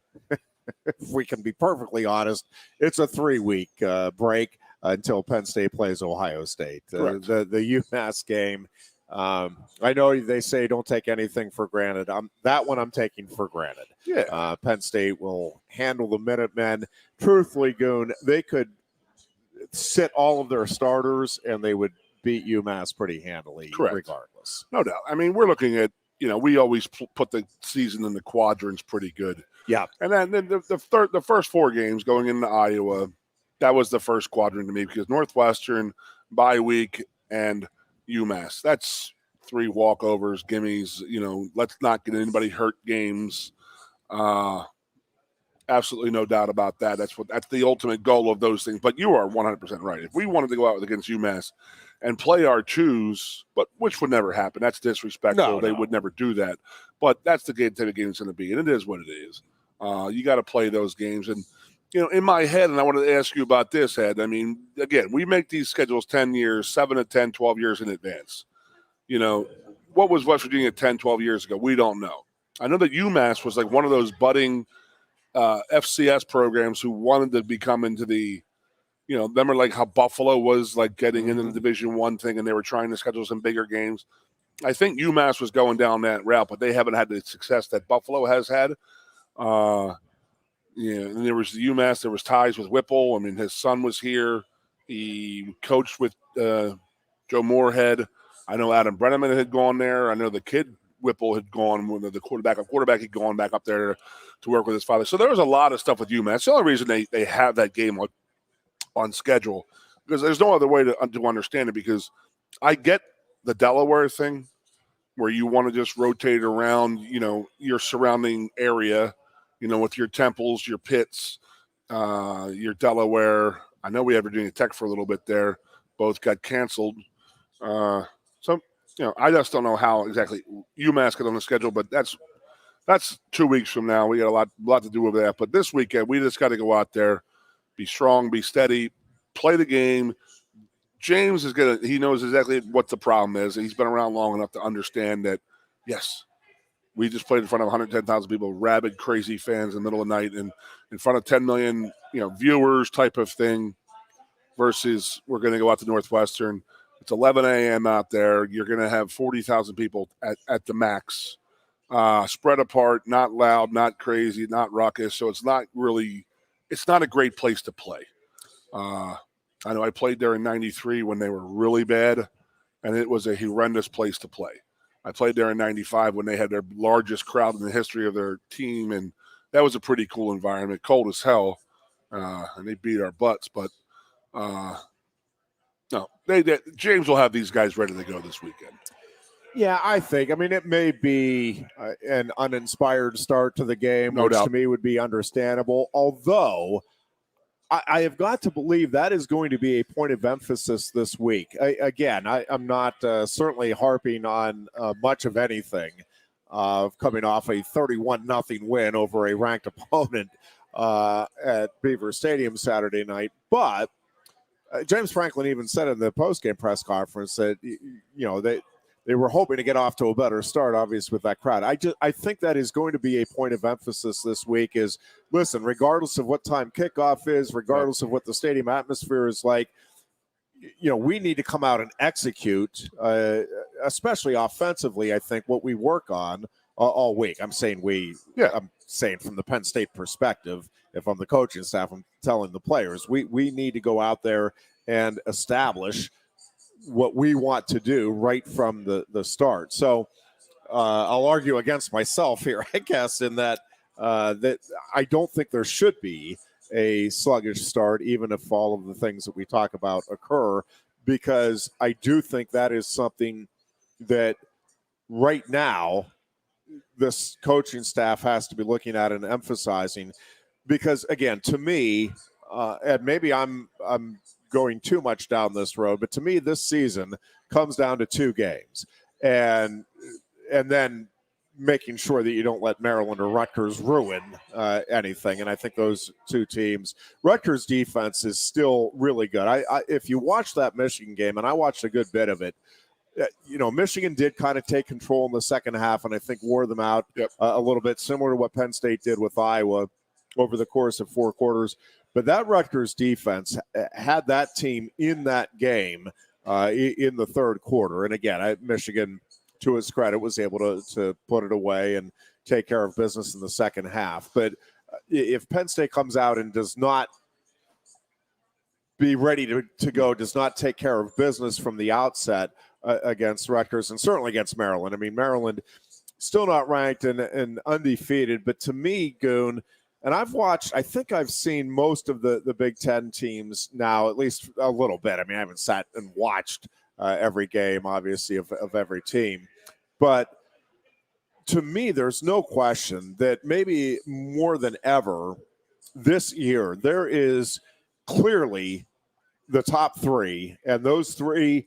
if we can be perfectly honest, it's a 3-week break until Penn State plays Ohio State. The UMass game, I know they say don't take anything for granted. That one I'm taking for granted. Yeah. Penn State will handle the Minutemen. Truthfully, Goon, they could sit all of their starters and they would beat UMass pretty handily. Correct. Regardless. No doubt. I mean, we're looking at, we always put the season in the quadrants pretty good. Yeah. And then the first 4 games going into Iowa, that was the first quadrant to me because Northwestern, bye week, and UMass. That's 3 walkovers, gimmies. Let's not get anybody hurt games. Absolutely no doubt about that. That's the ultimate goal of those things. But you are 100% right. If we wanted to go out against UMass and play our twos, but which would never happen. That's disrespectful. They would never do that. But that's the type of game it's going to be, and it is what it is. You got to play those games. And, in my head, and I wanted to ask you about this, Ed, I mean, again, we make these schedules 10 years, 7 to 10, 12 years in advance. What was West Virginia 10, 12 years ago? We don't know. I know that UMass was like one of those budding FCS programs who wanted to become into the, remember like how Buffalo was like getting into the Division I thing and they were trying to schedule some bigger games. I think UMass was going down that route, but they haven't had the success that Buffalo has had. And there was the UMass. There was ties with Whipple. I mean, his son was here. He coached with Joe Moorhead. I know Adam Brenneman had gone there. I know the kid Whipple had gone when the quarterback had gone back up there to work with his father. So there was a lot of stuff with UMass. That's the only reason they have that game on schedule, because there's no other way to understand it, because I get the Delaware thing where you want to just rotate around, your surrounding area, with your Temples, your Pitts, your Delaware. I know we had Virginia Tech for a little bit there. Both got canceled. I just don't know how exactly UMass got on the schedule, but that's 2 weeks from now. We got a lot to do with that. But this weekend, we just got to go out there, be strong, be steady, play the game. James he knows exactly what the problem is. He's been around long enough to understand that, yes, we just played in front of 110,000 people, rabid, crazy fans in the middle of the night, and in front of 10 million, viewers type of thing, versus we're going to go out to Northwestern. It's 11 a.m. out there. You're going to have 40,000 people at the max, spread apart, not loud, not crazy, not raucous. So it's not a great place to play. I know I played there in 93 when they were really bad, and it was a horrendous place to play. I played there in 95 when they had their largest crowd in the history of their team, and that was a pretty cool environment, cold as hell, and they beat our butts. But no, James will have these guys ready to go this weekend. Yeah, I think. I mean, it may be an uninspired start to the game, No which doubt. to me would be understandable, although I have got to believe that is going to be a point of emphasis this week. I'm not certainly harping on much of anything coming off a 31-0 win over a ranked opponent at Beaver Stadium Saturday night. But James Franklin even said in the postgame press conference that, they were hoping to get off to a better start, obviously, with that crowd. I think that is going to be a point of emphasis this week is, listen, regardless of what time kickoff is, regardless of what the stadium atmosphere is like, we need to come out and execute, especially offensively, I think, what we work on all week. I'm saying I'm saying from the Penn State perspective, if I'm the coaching staff, I'm telling the players, we need to go out there and establish what we want to do right from the start. So I'll argue against myself here, I guess, in that that I don't think there should be a sluggish start, even if all of the things that we talk about occur, because I do think that is something that right now this coaching staff has to be looking at and emphasizing, because, again, to me, and maybe I'm going too much down this road, but to me this season comes down to 2 games, and then making sure that you don't let Maryland or Rutgers ruin anything. And I think those 2 teams, Rutgers defense is still really good. I if you watch that Michigan game, and I watched a good bit of it, Michigan did kind of take control in the second half, and I think wore them out a little bit, similar to what Penn State did with Iowa over the course of 4 quarters. But that Rutgers defense had that team in that game in the third quarter. And again, Michigan, to its credit, was able to put it away and take care of business in the second half. But if Penn State comes out and does not be ready to go, does not take care of business from the outset against Rutgers, and certainly against Maryland. I mean, Maryland still not ranked and undefeated. But to me, Goon, and I think I've seen most of the Big Ten teams now, at least a little bit. I mean, I haven't sat and watched every game, obviously, of every team. But to me, there's no question that maybe more than ever this year, there is clearly the top 3, and those 3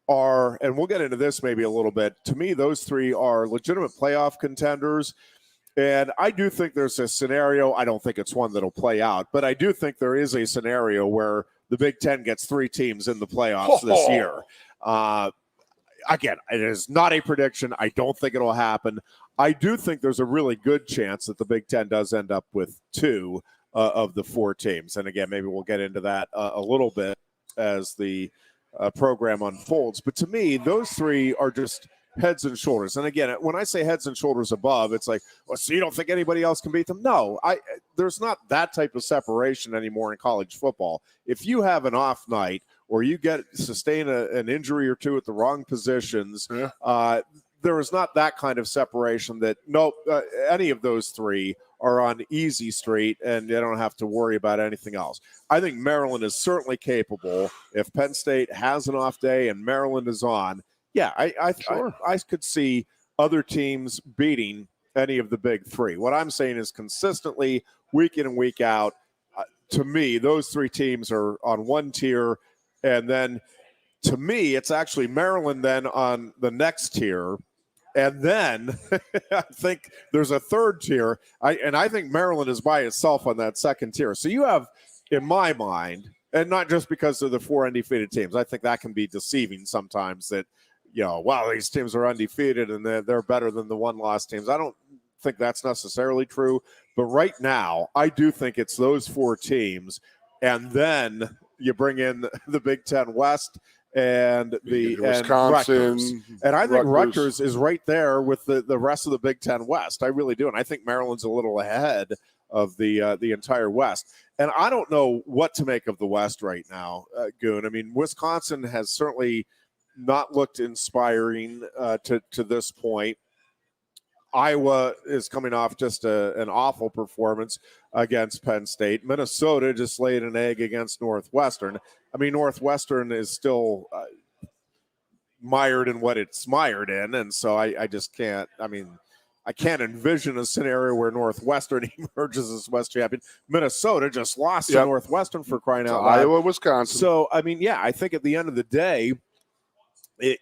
are, and we'll get into this maybe a little bit, to me, those 3 are legitimate playoff contenders. And I do think there's a scenario, I don't think it's one that'll play out, but I do think there is a scenario where the Big Ten gets 3 teams in the playoffs this year. Again, it is not a prediction. I don't think it'll happen. I do think there's a really good chance that the Big Ten does end up with 2 of the 4 teams. And again, maybe we'll get into that a little bit as the program unfolds. But to me, those 3 are just heads and shoulders. And again, when I say heads and shoulders above, it's like, well, so you don't think anybody else can beat them? No, there's not that type of separation anymore in college football. If you have an off night or you sustain an injury or two at the wrong positions, there is not that kind of separation that any of those three are on easy street and they don't have to worry about anything else. I think Maryland is certainly capable. If Penn State has an off day and Maryland is on, I could see other teams beating any of the big three. What I'm saying is consistently, week in and week out, to me, those three teams are on one tier. And then to me, it's actually Maryland then on the next tier. And then I think there's a third tier. I think Maryland is by itself on that second tier. So you have, in my mind, and not just because of the 4 undefeated teams, I think that can be deceiving sometimes that, wow, these teams are undefeated and they're better than the one-loss teams. I don't think that's necessarily true. But right now, I do think it's those 4 teams. And then you bring in the Big Ten West and Wisconsin, and I think Rutgers is right there with the rest of the Big Ten West. I really do, and I think Maryland's a little ahead of the entire West. And I don't know what to make of the West right now, Goon. I mean, Wisconsin has certainly not looked inspiring to this point. Iowa is coming off just an awful performance against Penn State. Minnesota just laid an egg against Northwestern. I mean, Northwestern is still mired in what it's mired in, and so I just can't. I mean, I can't envision a scenario where Northwestern emerges as West champion. Minnesota just lost to Northwestern, for crying out loud. Iowa, Wisconsin. So, I mean, I think at the end of the day,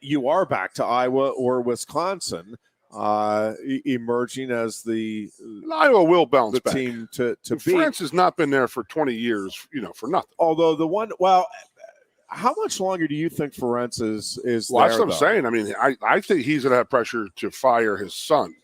you are back to Iowa or Wisconsin emerging as Iowa will bounce back. Team to beat. France has not been there for 20 years, for nothing. Although how much longer do you think Ferentz is well, there? That's what I'm saying. I mean, I think he's going to have pressure to fire his son.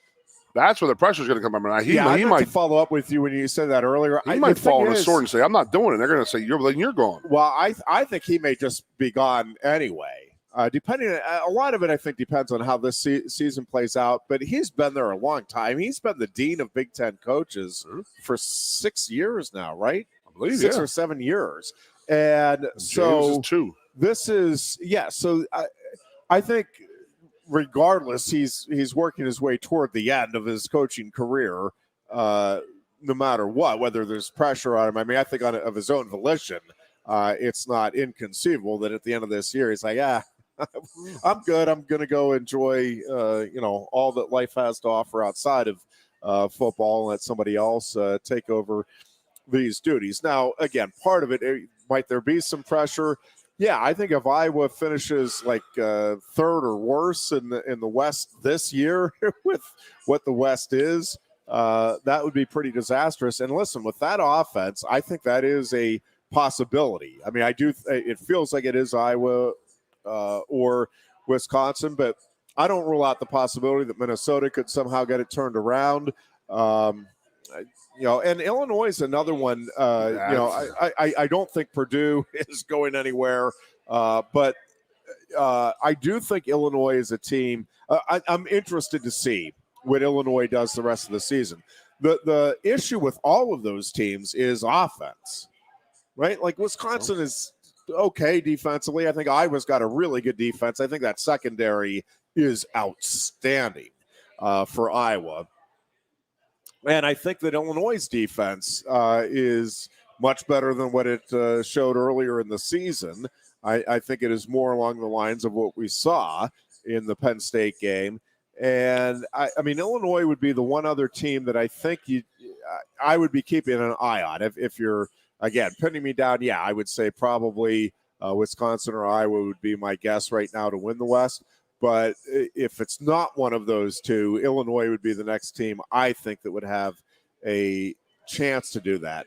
That's where the pressure is going to come from. He might follow up with you when you said that earlier. He might fall on his sword and say, "I'm not doing it." They're going to say, "You're gone." Well, I think he may just be gone anyway. Depending, a lot of it, I think, depends on how this season plays out. But he's been there a long time. He's been the dean of Big Ten coaches for 6 years now, right? I believe 6 or 7 years. And so James is 2. This is So I think, regardless, he's working his way toward the end of his coaching career, no matter what, whether there's pressure on him. I mean, I think of his own volition, it's not inconceivable that at the end of this year he's like, I'm good. I'm going to go enjoy, all that life has to offer outside of football and let somebody else take over these duties. Now, again, part of it, might there be some pressure? Yeah, I think if Iowa finishes like third or worse in the West this year with what the West is, that would be pretty disastrous. And listen, with that offense, I think that is a possibility. I mean, it feels like it is Iowa or Wisconsin, but I don't rule out the possibility that Minnesota could somehow get it turned around. And Illinois is another one. I don't think Purdue is going anywhere, but I do think Illinois is a team. I'm interested to see what Illinois does the rest of the season. The issue with all of those teams is offense, right? Like Wisconsin is okay defensively. I think Iowa's got a really good defense. I think that secondary is outstanding for Iowa. And I think that Illinois' defense is much better than what it showed earlier in the season. I think it is more along the lines of what we saw in the Penn State game. And, I mean, Illinois would be the one other team that I think I would be keeping an eye on. If you're, again, pinning me down, I would say probably Wisconsin or Iowa would be my guess right now to win the West. But if it's not one of those two, Illinois would be the next team I think that would have a chance to do that.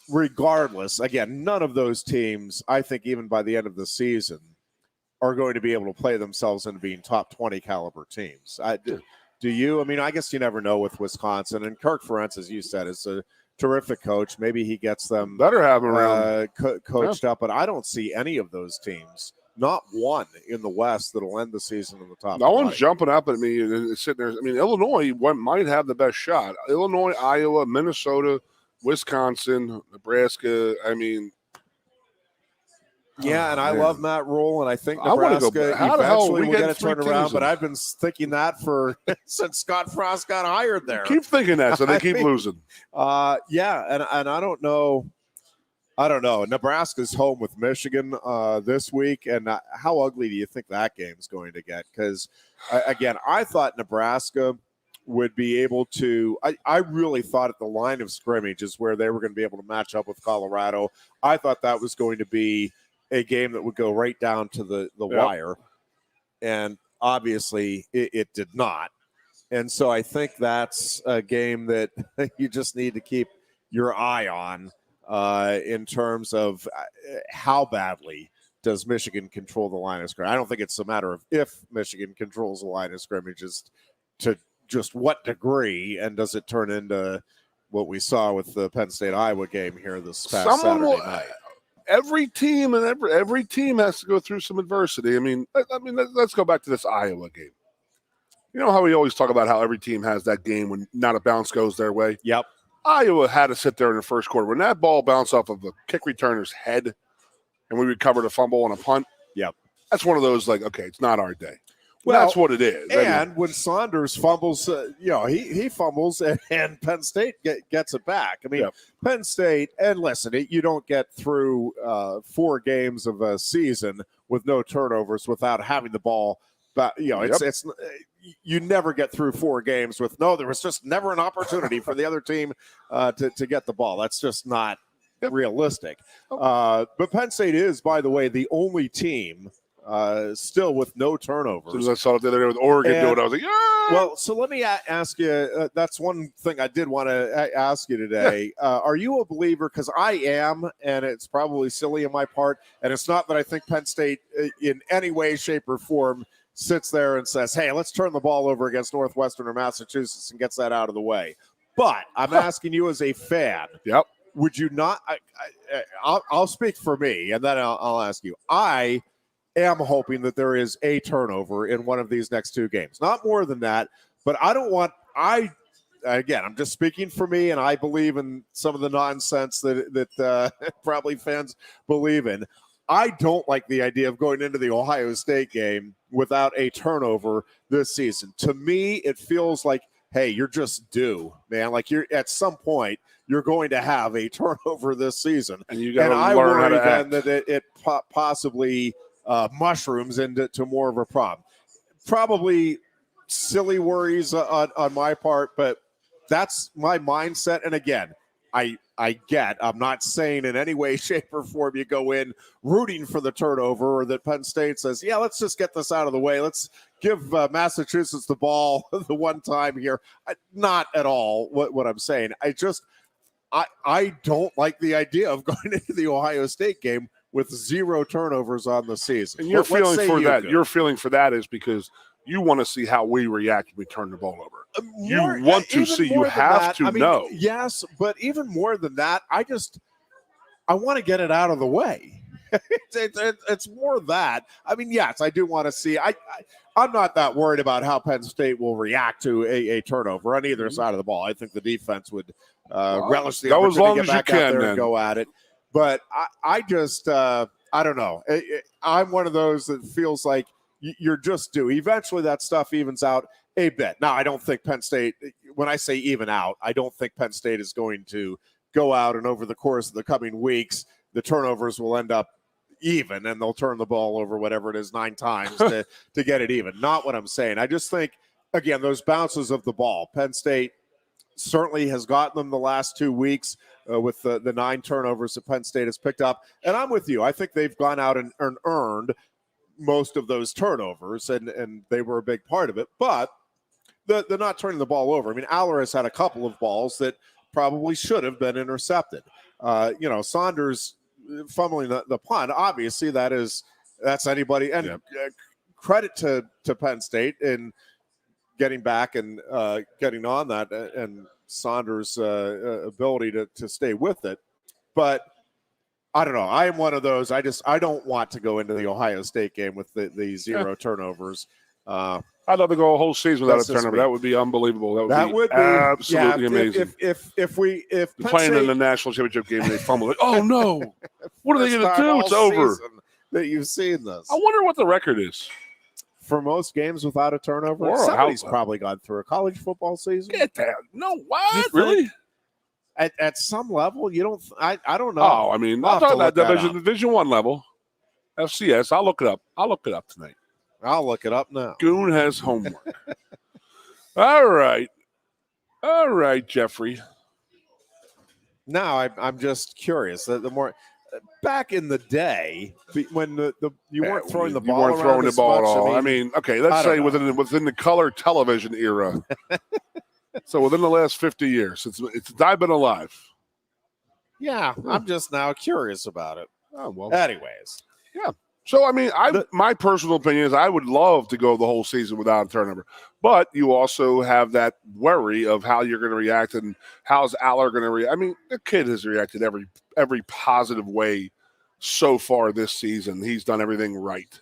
Regardless, again, none of those teams, I think even by the end of the season, are going to be able to play themselves into being top 20 caliber teams. Do you? I mean, I guess you never know with Wisconsin. And Kirk Ferentz, as you said, is a terrific coach. Maybe he gets them better have him around coached up, but I don't see any of those teams not one in the West that'll end the season in the top. No 20. one's jumping up at me and sitting there. I mean, Illinois might have the best shot. Illinois, Iowa, Minnesota, Wisconsin, Nebraska. I mean, yeah, and I love Matt Rule, and I think I wanna go Nebraska back. How the hell are we eventually will get getting it turned three around. teams But in? I've been thinking that for since Scott Frost got hired there. Keep thinking that, so they keep losing. Yeah, and I don't know. I don't know. Nebraska's home with Michigan this week, and how ugly do you think that game's going to get? Because, again, I thought Nebraska would be able to I really thought at the line of scrimmage is where they were going to be able to match up with Colorado. I thought that was going to be a game that would go right down to the wire, and obviously it did not. And so I think that's a game that you just need to keep your eye on in terms of how badly does Michigan control the line of scrimmage. I don't think it's a matter of if Michigan controls the line of scrimmage, is to just what degree, and does it turn into what we saw with the Penn State-Iowa game here this past Saturday night. Every team and every team has to go through some adversity. I mean, let's go back to this Iowa game. You know how we always talk about how every team has that game when not a bounce goes their way? Yep. Iowa had to sit there in the first quarter. When that ball bounced off of the kick returner's head and we recovered a fumble and a punt, yep, that's one of those like, okay, it's not our day. Well, that's what it is. And when Saunders fumbles, he fumbles and Penn State gets it back. I mean, Penn State, and listen, you don't get through 4 games of a season with no turnovers without having the ball. But, it's you never get through 4 games with there was just never an opportunity for the other team to get the ball. That's just not realistic. But Penn State is, by the way, the only team still with no turnovers. As I saw it the other day with Oregon doing it, I was like, yeah. Well, so let me ask you, that's one thing I did want to ask you today. Are you a believer? Because I am, and it's probably silly on my part, and it's not that I think Penn State in any way, shape, or form sits there and says, hey, let's turn the ball over against Northwestern or Massachusetts and gets that out of the way. But I'm asking you as a fan, would you not I'll speak for me, and then I'll ask you. I am hoping that there is a turnover in one of these next 2 games. Not more than that, but I don't want again, I'm just speaking for me, and I believe in some of the nonsense that probably fans believe in. I don't like the idea of going into the Ohio State game without a turnover this season. To me, it feels like, hey, you're just due, man. Like you're at some point you're going to have a turnover this season, and you got to learn how to act. That it possibly mushrooms into more of a problem. Probably silly worries on my part, but that's my mindset. And again, I'm not saying in any way, shape, or form you go in rooting for the turnover, or that Penn State says, yeah, let's just get this out of the way. Let's give Massachusetts the ball the one time here. Not at all what I'm saying. I don't like the idea of going into the Ohio State game with 0 turnovers on the season. And your feeling for that is because you want to see how we react when we turn the ball over. You want to see. You have to know. Yes, but even more than that, I want to get it out of the way. It's more that. I mean, yes, I do want to see. I'm not that worried about how Penn State will react to a turnover on either side of the ball. I think the defense would relish the opportunity to get back out there and go at it. But I just I don't know. I'm one of those that feels like you're just due. Eventually that stuff evens out a bit. Now, I don't think Penn State, when I say even out, I don't think Penn State is going to go out and over the course of the coming weeks, the turnovers will end up even and they'll turn the ball over, whatever it is, 9 times to get it even. Not what I'm saying. I just think, again, those bounces of the ball, Penn State certainly has gotten them the last 2 weeks with the 9 turnovers that Penn State has picked up. And I'm with you. I think they've gone out and earned most of those turnovers, and they were a big part of it. But the not turning the ball over. I mean, Aller has had a couple of balls that probably should have been intercepted. Saunders fumbling the punt, obviously that's anybody. And credit to Penn State in getting back and getting on that, and Saunders' ability to stay with it. But I don't know. I am one of those. I don't want to go into the Ohio State game with the zero turnovers. I'd love to go a whole season without a turnover. That would be unbelievable. That would be absolutely amazing. If Penn playing in the national championship game and they fumble it, oh no, what are they going to do? It's over. That you've seen this. I wonder what the record is for most games without a turnover. Somebody's probably gone through a college football season. Get that? No, what? Really? At some level, you don't. I don't know. Oh, I mean, I'm talking about Division I level, FCS. I'll look it up. I'll look it up tonight. I'll look it up now. Goon has homework. All right, Jeffrey. Now I'm just curious. The more back in the day when you weren't throwing the ball, you weren't throwing the ball at all. I mean, okay, let's say within the color television era. So within the last 50 years, since I've been alive. Yeah, I'm just now curious about it. Oh well. Anyways, yeah. So, I mean, my personal opinion is I would love to go the whole season without a turnover. But you also have that worry of how you're going to react and how's Aller going to react. I mean, the kid has reacted every positive way so far this season. He's done everything right.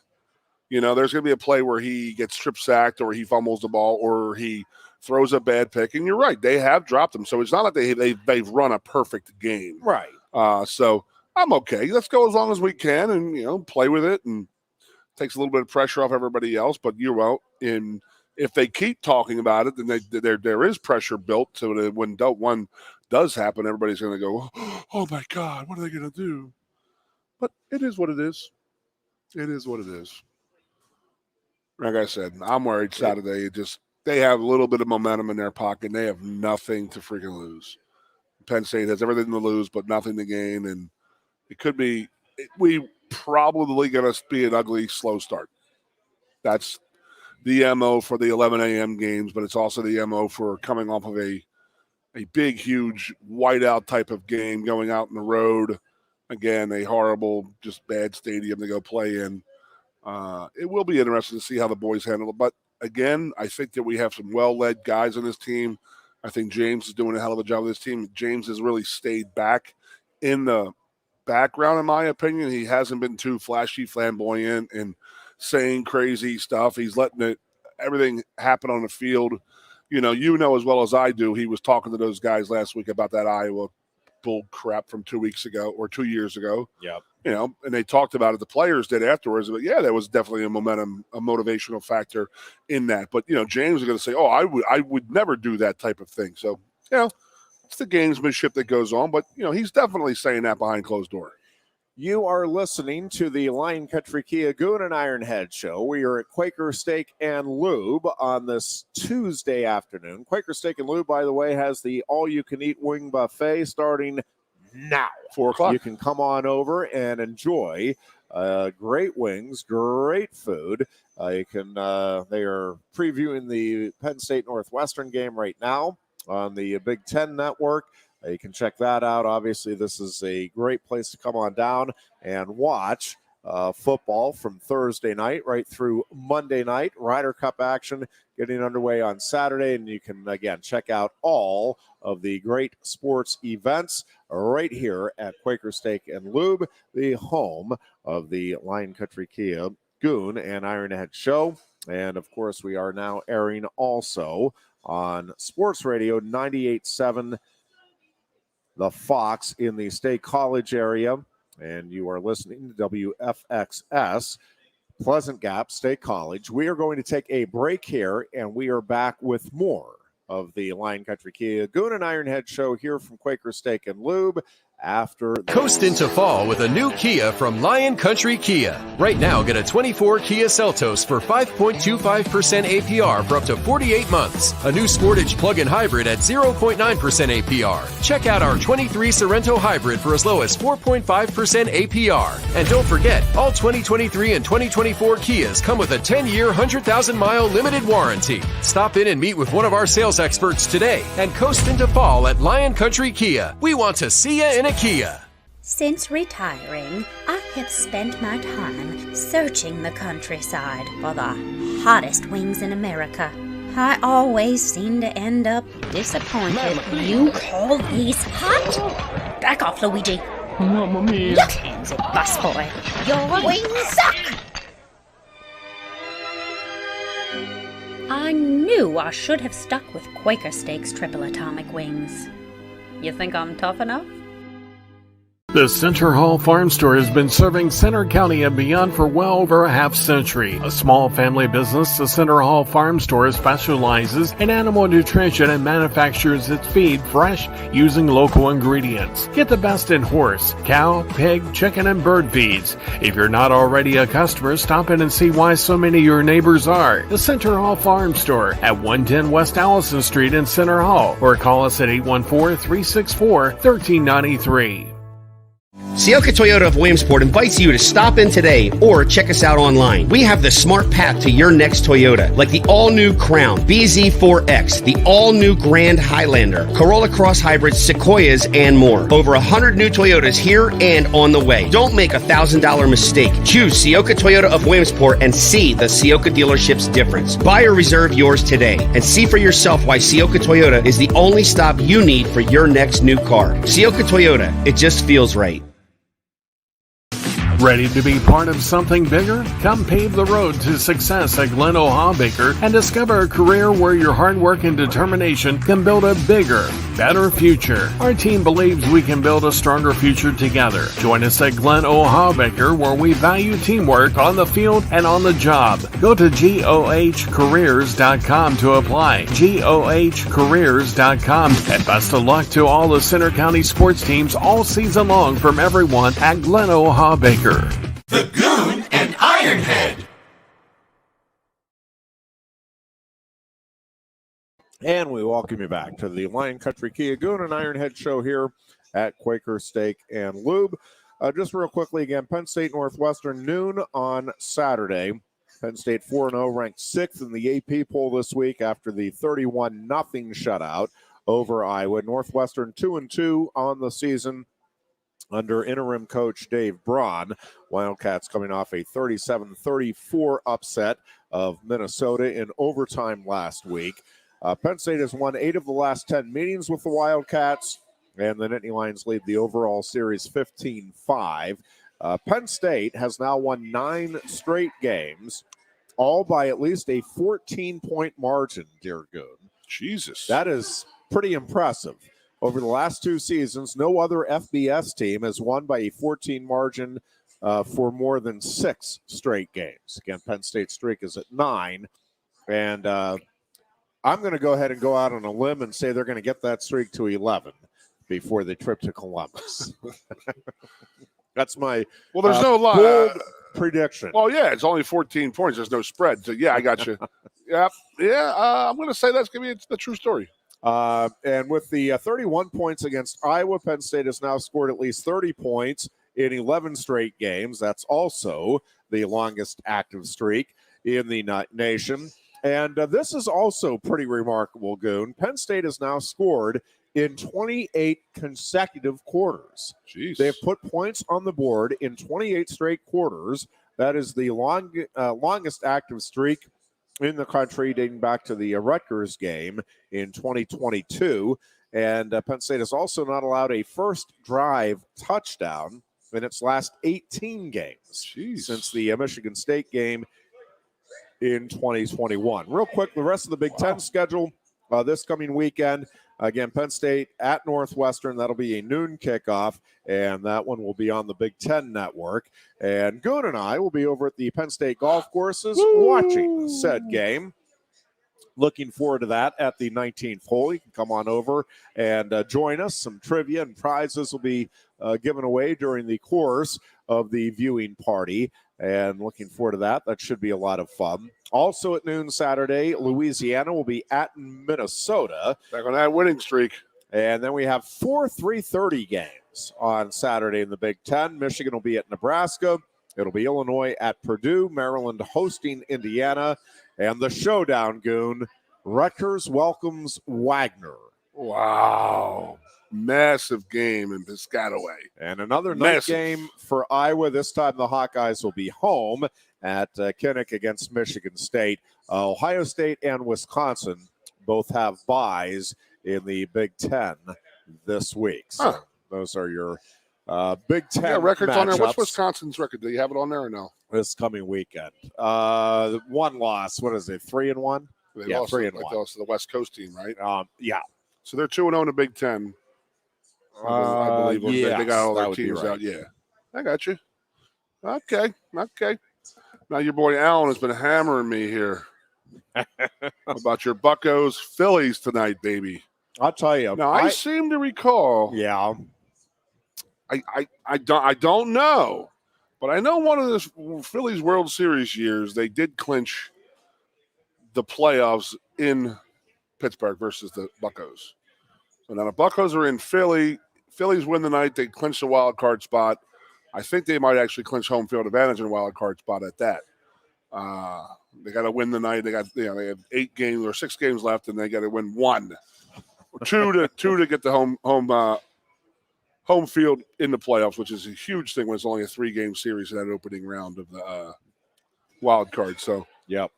You know, there's going to be a play where he gets strip sacked or he fumbles the ball or he throws a bad pick. And you're right, they have dropped him. So it's not like they've run a perfect game. Right. So I'm okay. Let's go as long as we can and, you know, play with it and takes a little bit of pressure off everybody else. But if they keep talking about it, then there is pressure built so that when one does happen, everybody's going to go, oh, my God, what are they going to do? But it is what it is. It is what it is. Like I said, I'm worried Saturday. They have a little bit of momentum in their pocket. They have nothing to freaking lose. Penn State has everything to lose but nothing to gain, and it could be we probably going to be an ugly, slow start. That's the MO for the 11 a.m. games, but it's also the MO for coming off of a big, huge whiteout type of game, going out on the road. Again, a horrible, just bad stadium to go play in. It will be interesting to see how the boys handle it. But, again, I think that we have some well-led guys on this team. I think James is doing a hell of a job with this team. James has really stayed back in the background, in my opinion. He hasn't been too flashy, flamboyant, and saying crazy stuff. He's letting everything happen on the field. You know as well as I do, he was talking to those guys last week about that Iowa bull crap from 2 weeks ago or 2 years ago. Yep. You know, and they talked about it. The players did afterwards. But, yeah, there was definitely a motivational factor in that. But, you know, James is going to say, oh, I would never do that type of thing. So, you know, it's the gamesmanship that goes on. But, you know, he's definitely saying that behind closed door. You are listening to the Lion Country Kia Goon and Ironhead show. We are at Quaker Steak and Lube on this Tuesday afternoon. Quaker Steak and Lube, by the way, has the all-you-can-eat wing buffet starting now. 4 o'clock. You can come on over and enjoy great wings, great food. They are previewing the Penn State Northwestern game right now on the Big Ten Network. You can check that out. Obviously, this is a great place to come on down and watch football from Thursday night right through Monday night. Ryder Cup action getting underway on Saturday, and you can, again, check out all of the great sports events right here at Quaker Steak and Lube, the home of the Lion Country Kia Goon and Ironhead show. And, of course, we are now airing also on Sports Radio 98.7 The Fox in the State College area, and you are listening to WFXS, Pleasant Gap State College. We are going to take a break here, and we are back with more of the Lion Country Kia Goon and Ironhead show here from Quaker Steak and Lube after Coast into fall with a new Kia from Lion Country Kia. Right now, get a 24 Kia Seltos for 5.25% APR for up to 48 months. A new Sportage plug-in hybrid at 0.9% APR. Check out our 23 Sorento hybrid for as low as 4.5% APR. And don't forget, all 2023 and 2024 Kias come with a 10-year, 100,000-mile limited warranty. Stop in and meet with one of our sales experts today and coast into fall at Lion Country Kia. We want to see you in a Kia. Since retiring, I have spent my time searching the countryside for the hottest wings in America. I always seem to end up disappointed. You call these hot? Back off, Luigi. Mamma mia. Your hands it, busboy. Your wings suck. I knew I should have stuck with Quaker Steak's triple atomic wings. You think I'm tough enough? The Center Hall Farm Store has been serving Center County and beyond for well over a half century. A small family business, the Center Hall Farm Store specializes in animal nutrition and manufactures its feed fresh using local ingredients. Get the best in horse, cow, pig, chicken, and bird feeds. If you're not already a customer, stop in and see why so many of your neighbors are. The Center Hall Farm Store at 110 West Allison Street in Center Hall, or call us at 814-364-1393. Sioka Toyota of Williamsport invites you to stop in today or check us out online. We have the smart path to your next Toyota, like the all-new Crown, BZ4X, the all-new Grand Highlander, Corolla Cross Hybrids, Sequoias, and more. Over 100 new Toyotas here and on the way. Don't make a $1,000 mistake. Choose Sioka Toyota of Williamsport and see the Sioka dealership's difference. Buy or reserve yours today and see for yourself why Sioka Toyota is the only stop you need for your next new car. Sioka Toyota, it just feels right. Ready to be part of something bigger? Come pave the road to success at Glen Baker and discover a career where your hard work and determination can build a bigger, better future. Our team believes we can build a stronger future together. Join us at Glen Baker, where we value teamwork on the field and on the job. Go to GOHcareers.com to apply. GOHcareers.com. And best of luck to all the Center County sports teams all season long from everyone at Glen Baker. The Goon and Ironhead. And we welcome you back to the Lion Country Kia Goon and Ironhead show here at Quaker Steak and Lube. Just real quickly again, Penn State Northwestern noon on Saturday. Penn State 4-0, ranked 6th in the AP poll this week after the 31-0 shutout over Iowa. Northwestern 2-2 on the season under interim coach Dave Braun. Wildcats coming off a 37-34 upset of Minnesota in overtime last week. Penn State has won 8 of the last 10 meetings with the Wildcats, and the Nittany Lions lead the overall series 15-5. Penn State has now won 9 straight games, all by at least a 14-point margin, dear Goon. Jesus. That is pretty impressive. Over the last 2 seasons, no other FBS team has won by a 14 margin for more than 6 straight games. Again, Penn State's streak is at 9. And I'm going to go ahead and go out on a limb and say they're going to get that streak to 11 before the trip to Columbus. That's my there's no lie. bold prediction. Well, yeah, it's only 14 points. There's no spread. So, yeah, I got you. I'm going to say that's going to be the true story. And with the 31 points against Iowa, Penn State has now scored at least 30 points in 11 straight games. That's also the longest active streak in the nation. And this is also pretty remarkable, Goon. Penn State has now scored in 28 consecutive quarters. Jeez. They've put points on the board in 28 straight quarters. That is the longest active streak in the country, dating back to the Rutgers game in 2022. And Penn State has also not allowed a first drive touchdown in its last 18 games since the Michigan State game in 2021. Real quick, the rest of the Big Ten schedule this coming weekend. Again, Penn State at Northwestern. That'll be a noon kickoff, and that one will be on the Big Ten Network. And Goon and I will be over at the Penn State golf courses watching said game. Looking forward to that at the 19th hole. You can come on over and join us. Some trivia and prizes will be given away during the course of the viewing party. And looking forward to that. That should be a lot of fun. Also at noon Saturday, Louisiana will be at Minnesota. Back on that winning streak. And then we have 4 3:30 games on Saturday in the Big Ten. Michigan will be at Nebraska. It'll be Illinois at Purdue. Maryland hosting Indiana. And the showdown, Goon, Rutgers welcomes Wagner. Wow. Massive game in Piscataway. And another night game for Iowa. This time the Hawkeyes will be home at Kinnick against Michigan State. Ohio State and Wisconsin both have byes in the Big Ten this week. So those are your Big Ten Yeah, records on there. What's matchups Wisconsin's record? Do you have it on there or no? this coming weekend. One loss. What is it? 3-1. They Yeah, lost, 3-1. they lost to the West Coast team, right? Yeah. So they're 2-0 in the Big Ten. I believe they yes, got all that their would be teams right. out. Yeah, I got you. Okay. Now your boy Alan has been hammering me here about your Buccos Phillies tonight, baby. I'll tell you. Now I seem to recall. Yeah. I don't know, but I know one of the Phillies World Series years they did clinch the playoffs in Pittsburgh versus the Buccos. So now the Buccos are in Philly. Phillies win the night. They clinch the wild card spot. I think they might actually clinch home field advantage in the wild card spot at that. They got to win the night. They have 8 games or 6 games left, and they got to win 1, 2 to get the home field in the playoffs, which is a huge thing when it's only a 3-game series in that opening round of the wild card. So, yep.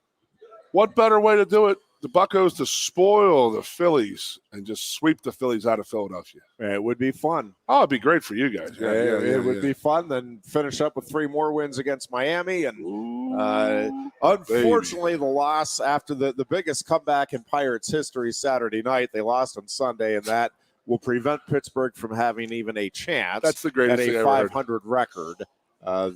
What better way to do it? The Buccos to spoil the Phillies and just sweep the Phillies out of Philadelphia. It would be fun. Oh, it'd be great for you guys. It would be fun. Then finish up with 3 more wins against Miami. And unfortunately, the loss after the biggest comeback in Pirates history Saturday night, they lost on Sunday, and that will prevent Pittsburgh from having even a chance That's the greatest at thing a I ever heard. 500 record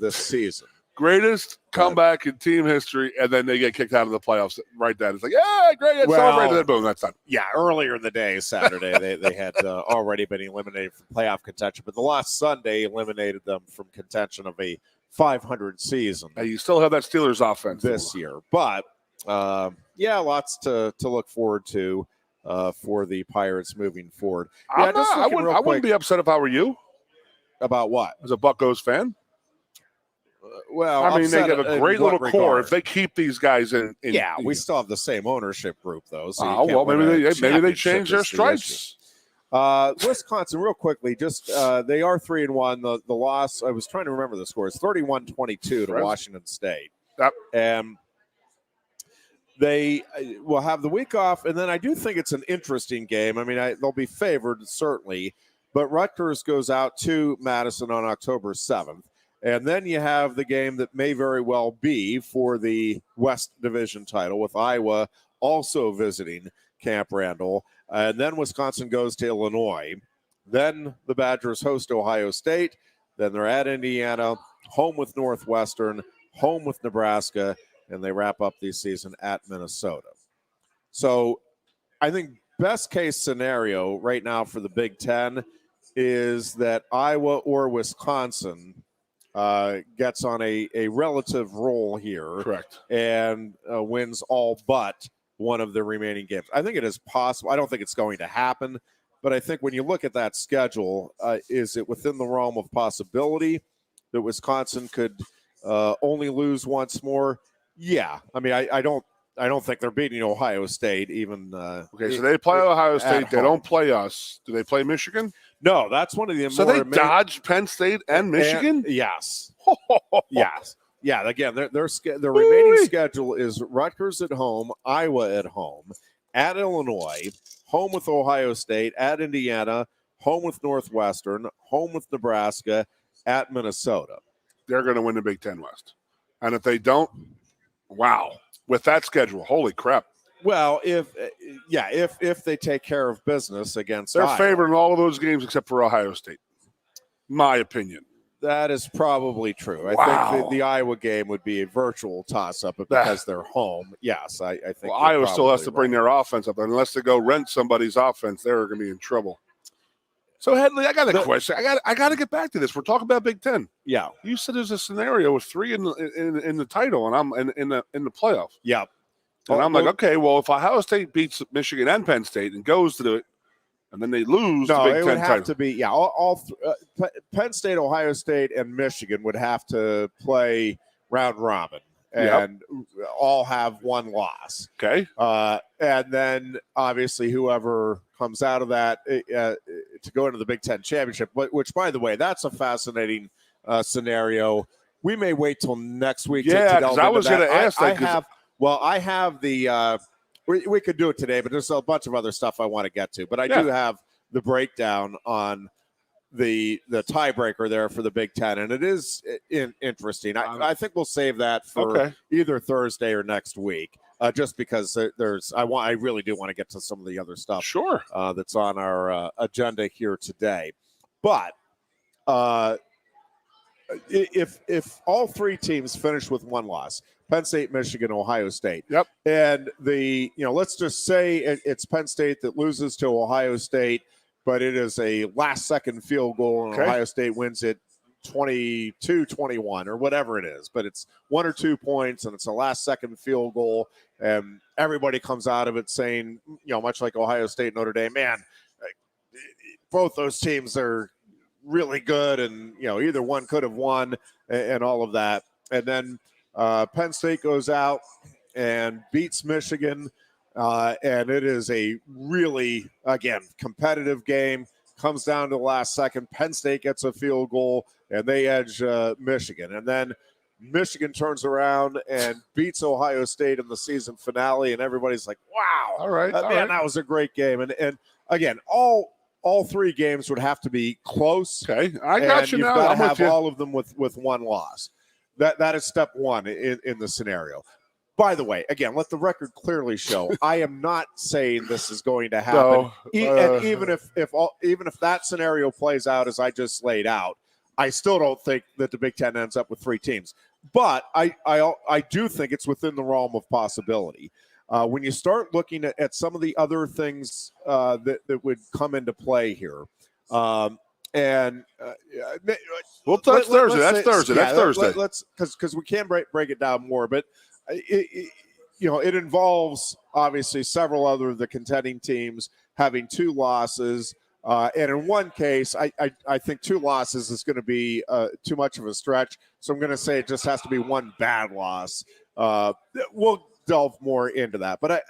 this season. Greatest comeback in team history, and then they get kicked out of the playoffs right then. It's like, yeah, great, it's celebrated, then boom, that's done. Yeah, earlier in the day, Saturday, they had already been eliminated from playoff contention, but the last Sunday eliminated them from contention of a 500 season. And you still have that Steelers offense this year. But, lots to look forward to for the Pirates moving forward. I wouldn't be upset if I were you. About what? As a Buccos fan. Well, I mean, they upset get a great little regard? core if they keep these guys in. We still have the same ownership group, though. So maybe they change their stripes. Wisconsin, real quickly, just they are 3-1. The loss, I was trying to remember the score, is 31-22 to Washington State. Yep. And they will have the week off, and then I do think it's an interesting game. I mean, they'll be favored, certainly, but Rutgers goes out to Madison on October 7th. And then you have the game that may very well be for the West Division title with Iowa also visiting Camp Randall. And then Wisconsin goes to Illinois. Then the Badgers host Ohio State. Then they're at Indiana, home with Northwestern, home with Nebraska, and they wrap up the season at Minnesota. So I think best case scenario right now for the Big Ten is that Iowa or Wisconsin gets on a relative roll here. Correct. And wins all but one of the remaining games. I think it is possible. I don't think it's going to happen, but I think when you look at that schedule, is it within the realm of possibility that Wisconsin could only lose once more? Yeah. I mean, I don't think they're beating Ohio State even. Okay, so they play Ohio State. They don't play us. Do they play Michigan? No, that's one of the So they dodged Penn State and Michigan? Yes. Yes. Yeah, again, their remaining schedule is Rutgers at home, Iowa at home, at Illinois, home with Ohio State, at Indiana, home with Northwestern, home with Nebraska, at Minnesota. They're going to win the Big Ten West. And if they don't, wow. With that schedule, holy crap. Well, if they take care of business against They're Iowa. favored in all of those games except for Ohio State. My opinion. That is probably true. Wow. I think the Iowa game would be a virtual toss-up because they're home. Yes, I think. Well, Iowa still has to bring their offense up. Unless they go rent somebody's offense, they're going to be in trouble. So, Headley, I got a question. I got to get back to this. We're talking about Big Ten. Yeah. You said there's a scenario with 3 in the title, and I'm in the playoff. Yeah. And I'm like, okay, well, if Ohio State beats Michigan and Penn State and goes to do it, and then they lose the Big Ten it would have title. to be, Penn State, Ohio State, and Michigan would have to play round robin and all have one loss. Okay. And then, obviously, whoever comes out of that to go into the Big Ten championship, which, by the way, that's a fascinating scenario. We may wait till next week. Yeah, because I was going to ask that. I have the we could do it today, but there's a bunch of other stuff I want to get to. But I do have the breakdown on the tiebreaker there for the Big Ten, and it is interesting. I think we'll save that for either Thursday or next week, just because I really do want to get to some of the other stuff. Sure, that's on our agenda here today, but if all three teams finish with one loss, Penn State, Michigan, Ohio State. Yep. And let's just say it's Penn State that loses to Ohio State, but it is a last-second field goal, and Ohio State wins it 22-21 or whatever it is. But it's 1 or 2 points, and it's a last-second field goal, and everybody comes out of it saying, much like Ohio State, Notre Dame, man, both those teams are really good, and either one could have won, and all of that. And then Penn State goes out and beats Michigan, and it is a really, again, competitive game. Comes down to the last second. Penn State gets a field goal, and they edge Michigan. And then Michigan turns around and beats Ohio State in the season finale, and everybody's like, wow, all right, that was a great game. And again, all three games would have to be close. Okay, I got you now. You've got to have all of them with one loss. That is step one in the scenario. By the way, again, let the record clearly show, I am not saying this is going to happen. And even if that scenario plays out as I just laid out, I still don't think that the Big Ten ends up with three teams. But I do think it's within the realm of possibility. When you start looking at some of the other things that would come into play here, and well, that's Thursday. That's Thursday. That's Thursday. Let's because we can break it down more, but it involves obviously several other of the contending teams having two losses, and in one case, I think two losses is going to be too much of a stretch. So I'm going to say it just has to be one bad loss. We'll delve more into that, but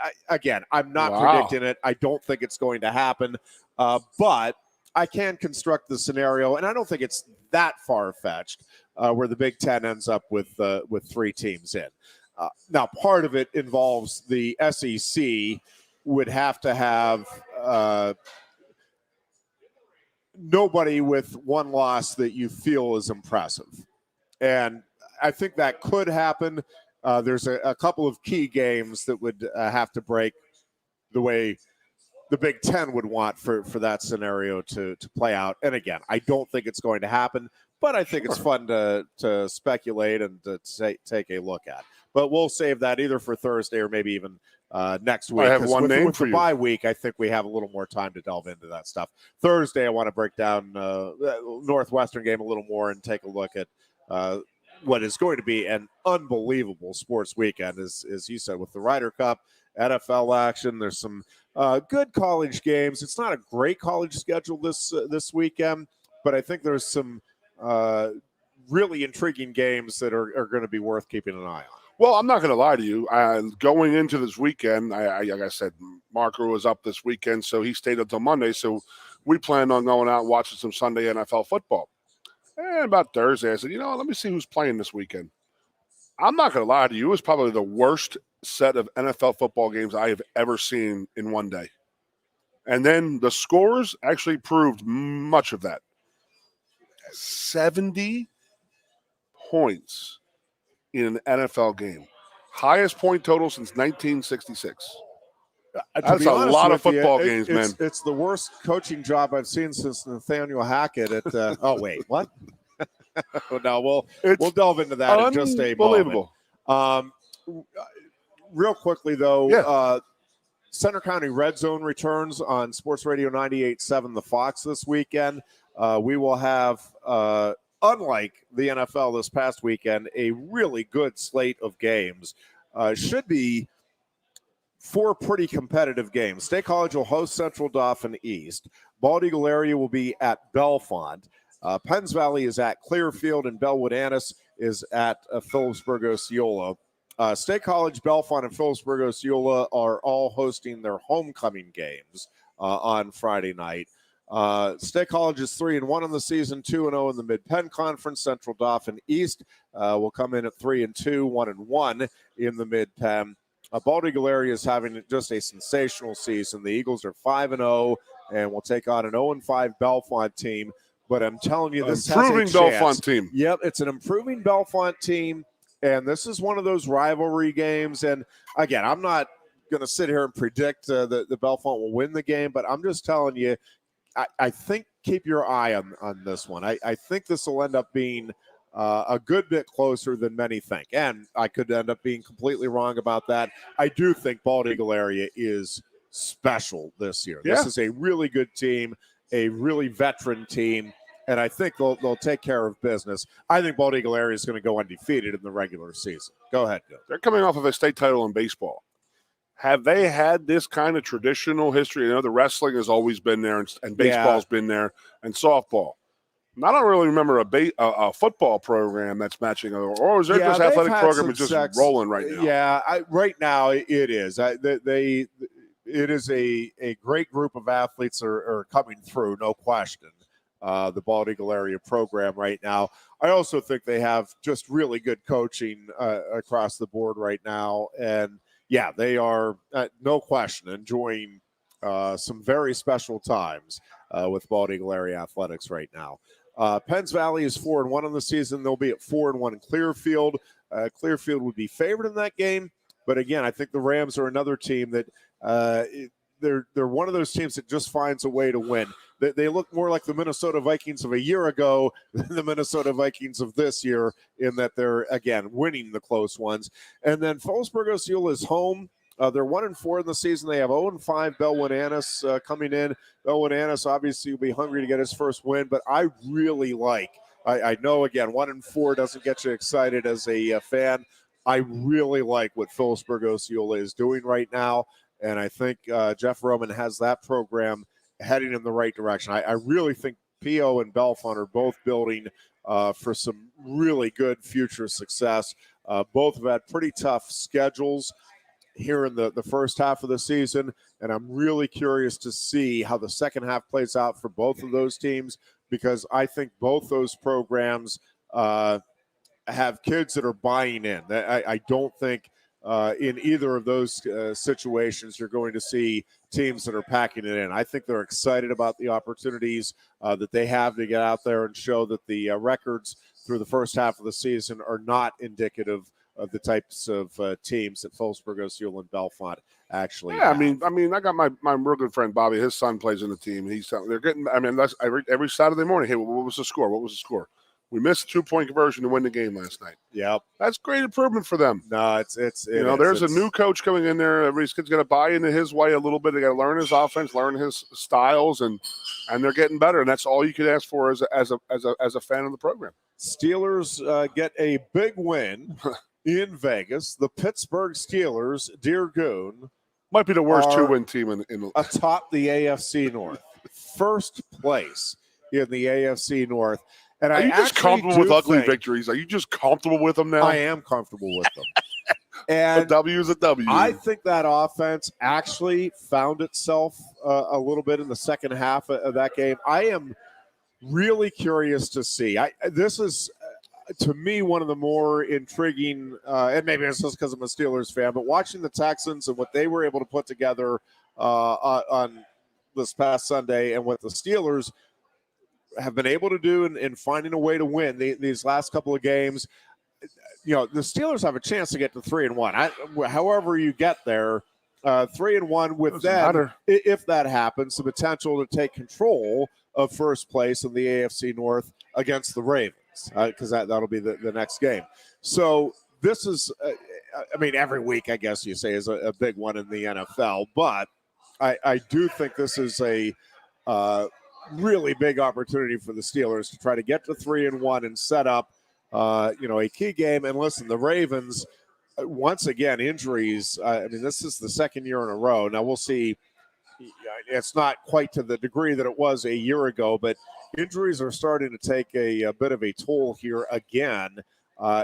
I'm not predicting it. I don't think it's going to happen, but I can construct the scenario, and I don't think it's that far-fetched where the Big Ten ends up with three teams in. Now, part of it involves the SEC would have to have nobody with one loss that you feel is impressive. And I think that could happen. There's a couple of key games that would have to break the way the Big Ten would want for that scenario to play out. And again, I don't think it's going to happen, but I think it's fun to speculate and to take a look at. But we'll save that either for Thursday or maybe even next week. I have one name for you. With the bye week, I think we have a little more time to delve into that stuff. Thursday, I want to break down Northwestern game a little more and take a look at what is going to be an unbelievable sports weekend, as you said, with the Ryder Cup, NFL action. There's some good college games. It's not a great college schedule this weekend, but I think there's some really intriguing games that are going to be worth keeping an eye on. Well, I'm not going to lie to you. Going into this weekend, like I said, Marker was up this weekend, so he stayed until Monday. So we planned on going out and watching some Sunday NFL football. And about Thursday, I said, let me see who's playing this weekend. I'm not going to lie to you. It was probably the worst set of NFL football games I have ever seen in one day. And then the scores actually proved much of that. 70 points in an NFL game. Highest point total since 1966. That's a lot of football games, man. It's the worst coaching job I've seen since Nathaniel Hackett at oh, wait, what? No, we'll delve into that in just a moment. Real quickly, though, Center County Red Zone returns on Sports Radio 98.7 The Fox this weekend. We will have, unlike the NFL this past weekend, a really good slate of games. Should be 4 pretty competitive games. State College will host Central Dauphin East. Bald Eagle area will be at Bellefonte. Penns Valley is at Clearfield, and Bellwood Annis is at Phillipsburg Osceola. State College, Bellefonte, and Phillipsburg Osceola are all hosting their homecoming games on Friday night. State College is 3-1 in the season, 2-0 in the Mid-Penn Conference. Central Dauphin East will come in at 3-2, 1-1 in the Mid-Penn. Bald Eagle area is having just a sensational season. The Eagles are 5-0 and will take on an 0-5 Bellefonte team but I'm telling you, this has a improving chance. Bellefonte team. Yep, it's an improving Bellefonte team, and this is one of those rivalry games. And again, I'm not going to sit here and predict that the Bellefonte will win the game, but I'm just telling you, I think keep your eye on this one. I think this will end up being a good bit closer than many think. And I could end up being completely wrong about that. I do think Bald Eagle area is special this year. Yeah. This is a really good team, a really veteran team, and I think they'll take care of business. I think Bald Eagle area is going to go undefeated in the regular season. Go ahead, Bill. They're coming off of a state title in baseball. Have they had this kind of traditional history? You know, the wrestling has always been there, and baseball's been there, and softball. I don't really remember a football program that's matching, or is there just athletic program is just rolling right now? Yeah, right now it is. It is a great group of athletes are coming through, no question. The Bald Eagle area program right now. I also think they have just really good coaching across the board right now, and yeah, they are, no question, enjoying some very special times with Bald Eagle area athletics right now. Penns Valley is 4-1 on the season. They'll be at 4-1 in Clearfield. Clearfield would be favored in that game, but again, I think the Rams are another team that they're one of those teams that just finds a way to win. They look more like the Minnesota Vikings of a year ago than the Minnesota Vikings of this year in that they're, again, winning the close ones. And then Phillipsburg Osceola is home. They're 1-4 in the season. They have 0-5 Bellwood-Annis coming in. Bellwood-Annis obviously will be hungry to get his first win, but I really like – I know, again, 1-4 doesn't get you excited as a fan. I really like what Phillipsburg Osceola is doing right now, and I think Jeff Roman has that program heading in the right direction. I really think P.O. and Bellefonte are both building for some really good future success. Both have had pretty tough schedules here in the first half of the season, and I'm really curious to see how the second half plays out for both of those teams, because I think both those programs have kids that are buying in. I don't think in either of those situations you're going to see teams that are packing it in. I think they're excited about the opportunities that they have to get out there and show that the records through the first half of the season are not indicative of the types of teams that Phillipsburg Osceola and Bellefonte actually have. I mean, I got my real good friend Bobby. His son plays in the team. They're getting. I mean, that's every Saturday morning. Hey, what was the score? What was the score? We missed a 2-point conversion to win the game last night. Yep, that's great improvement for them. No, there's a new coach coming in there. Everybody's got to buy into his way a little bit. They got to learn his offense, learn his styles, and they're getting better. And that's all you could ask for as a fan of the program. Steelers get a big win in Vegas. The Pittsburgh Steelers, dear Goon, might be the worst 2-win team in atop the AFC North, first place in the AFC North. And are you just comfortable with ugly victories? Are you just comfortable with them now? I am comfortable with them. And a W is a W. I think that offense actually found itself a little bit in the second half of that game. I am really curious to see. This is, to me, one of the more intriguing, and maybe it's just because I'm a Steelers fan, but watching the Texans and what they were able to put together on this past Sunday and what the Steelers have been able to do in finding a way to win these last couple of games. The Steelers have a chance to get to 3-1. However you get there, 3-1 with them, if that happens, the potential to take control of first place in the AFC North against the Ravens, because that'll be the next game. So this is, every week, I guess you say, is a big one in the NFL, but I do think this is a really big opportunity for the Steelers to try to get to 3-1 and set up, a key game. And listen, the Ravens, once again, injuries. This is the second year in a row. Now we'll see. It's not quite to the degree that it was a year ago, but injuries are starting to take a bit of a toll here again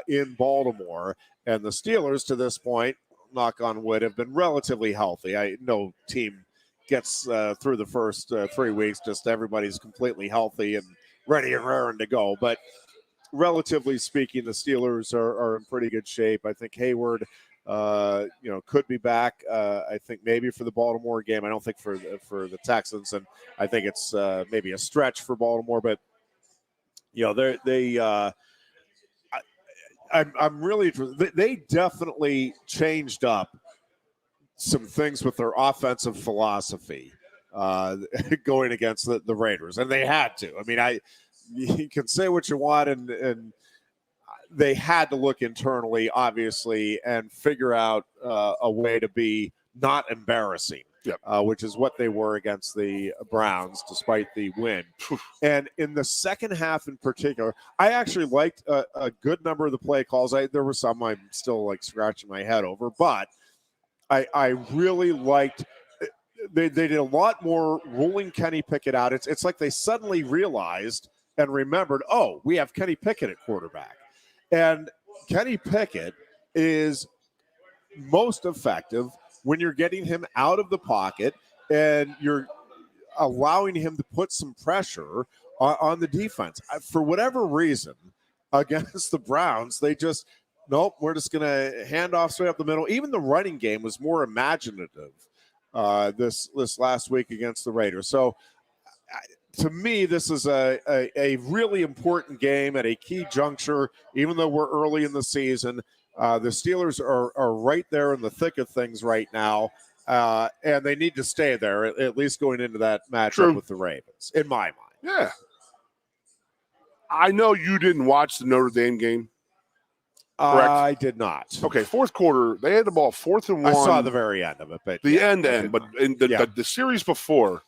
in Baltimore. And the Steelers, to this point, knock on wood, have been relatively healthy. No team gets through the first 3 weeks, just everybody's completely healthy and ready and raring to go. But relatively speaking, the Steelers are in pretty good shape. I think Hayward, could be back. I think maybe for the Baltimore game. I don't think for the Texans, and I think it's maybe a stretch for Baltimore. But I'm really they definitely changed up some things with their offensive philosophy going against the Raiders, and they had to. I mean, you can say what you want, and they had to look internally, obviously, and figure out a way to be not embarrassing. Yep. Which is what they were against the Browns, despite the win. And in the second half in particular, I actually liked a good number of the play calls. There were some I'm still like scratching my head over, but I really liked they did a lot more rolling Kenny Pickett out. It's like they suddenly realized and remembered, oh, we have Kenny Pickett at quarterback. And Kenny Pickett is most effective when you're getting him out of the pocket and you're allowing him to put some pressure on the defense. For whatever reason, against the Browns, they just, nope, we're just going to hand off straight up the middle. Even the running game was more imaginative this last week against the Raiders. So to me, this is a really important game at a key juncture, even though we're early in the season. The Steelers are right there in the thick of things right now, and they need to stay there, at least going into that matchup with the Ravens, in my mind. Yeah. I know you didn't watch the Notre Dame game. Correct? I did not. Okay, fourth quarter, they had the ball 4th and 1. I saw the very end of it. But the end, but in the series before,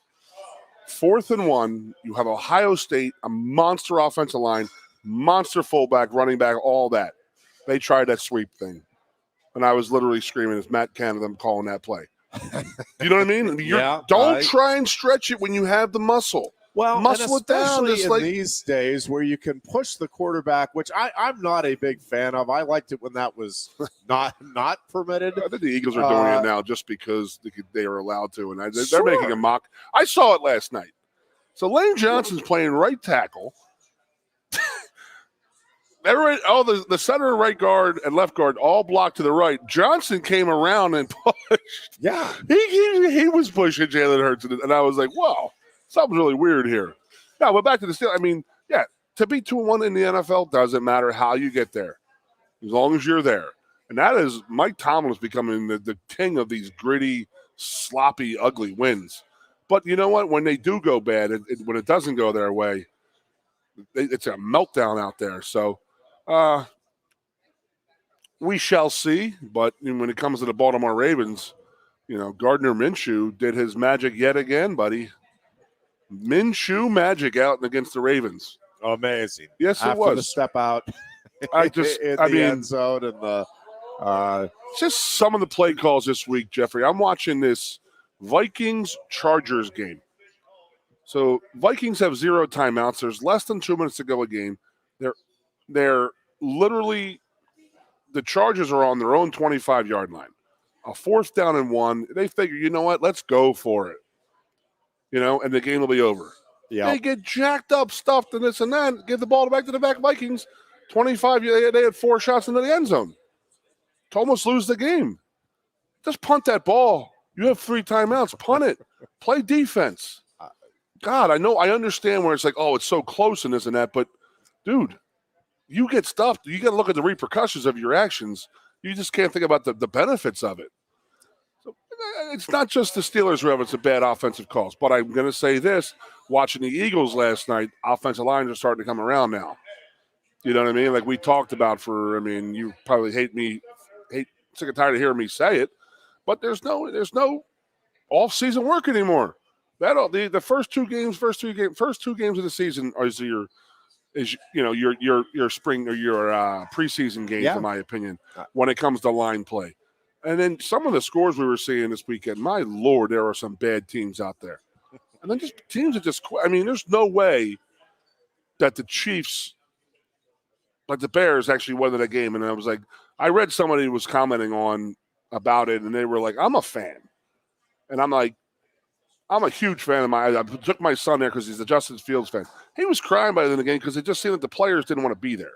4th and 1, you have Ohio State, a monster offensive line, monster fullback, running back, all that. They tried that sweep thing. And I was literally screaming as Matt Canada calling that play. You know what I mean? Don't try and stretch it when you have the muscle. Well, muscle it down. Especially in these days where you can push the quarterback, which I'm not a big fan of. I liked it when that was not permitted. I think the Eagles are doing it now just because they are allowed to, and they're making a mock. I saw it last night. So Lane Johnson's playing right tackle. The center, right guard, and left guard all blocked to the right. Johnson came around and pushed. Yeah. He was pushing Jalen Hurts, and I was like, wow, something's really weird here. Now, but back to the Steelers. I mean, yeah, to be 2-1 in the NFL doesn't matter how you get there, as long as you're there. And that is Mike Tomlin's becoming the king of these gritty, sloppy, ugly wins. But you know what? When they do go bad, when it doesn't go their way, it's a meltdown out there. So, we shall see, but when it comes to the Baltimore Ravens, Gardner Minshew did his magic yet again, buddy. Minshew magic out against the Ravens. Amazing. Yes, it After was. the step out in the end zone and the just some of the play calls this week, Jeffrey. I'm watching this Vikings-Chargers game. So Vikings have 0 timeouts. There's less than 2 minutes to go a game. They're literally, the Chargers are on their own 25-yard line. A 4th down and 1. They figure, you know what? Let's go for it. And the game will be over. Yeah. They get jacked up, stuffed, and this and that. Give the ball back to the back Vikings. 25. They had 4 shots into the end zone to almost lose the game. Just punt that ball. You have 3 timeouts. Punt it. Play defense. God, I understand where it's like, oh, it's so close and this and that, but dude, you get stuffed. You got to look at the repercussions of your actions. You just can't think about the benefits of it. So it's not just the Steelers who have some bad offensive calls, but I'm going to say this. Watching the Eagles last night, offensive lines are starting to come around now. You know what I mean? Like we talked about you probably sick and tired of hearing me say it, but there's no off-season work anymore. The first two games of the season is your spring or your preseason games, in my opinion, when it comes to line play. And then some of the scores we were seeing this weekend, my Lord, there are some bad teams out there. And then just teams that there's no way that the Chiefs, like the Bears, actually won that game. And I was like, I read somebody was commenting on about it, and they were like, I'm a fan. And I'm like, I'm a huge fan of I took my son there because he's a Justin Fields fan. He was crying by the end of the game because it just seemed that the players didn't want to be there.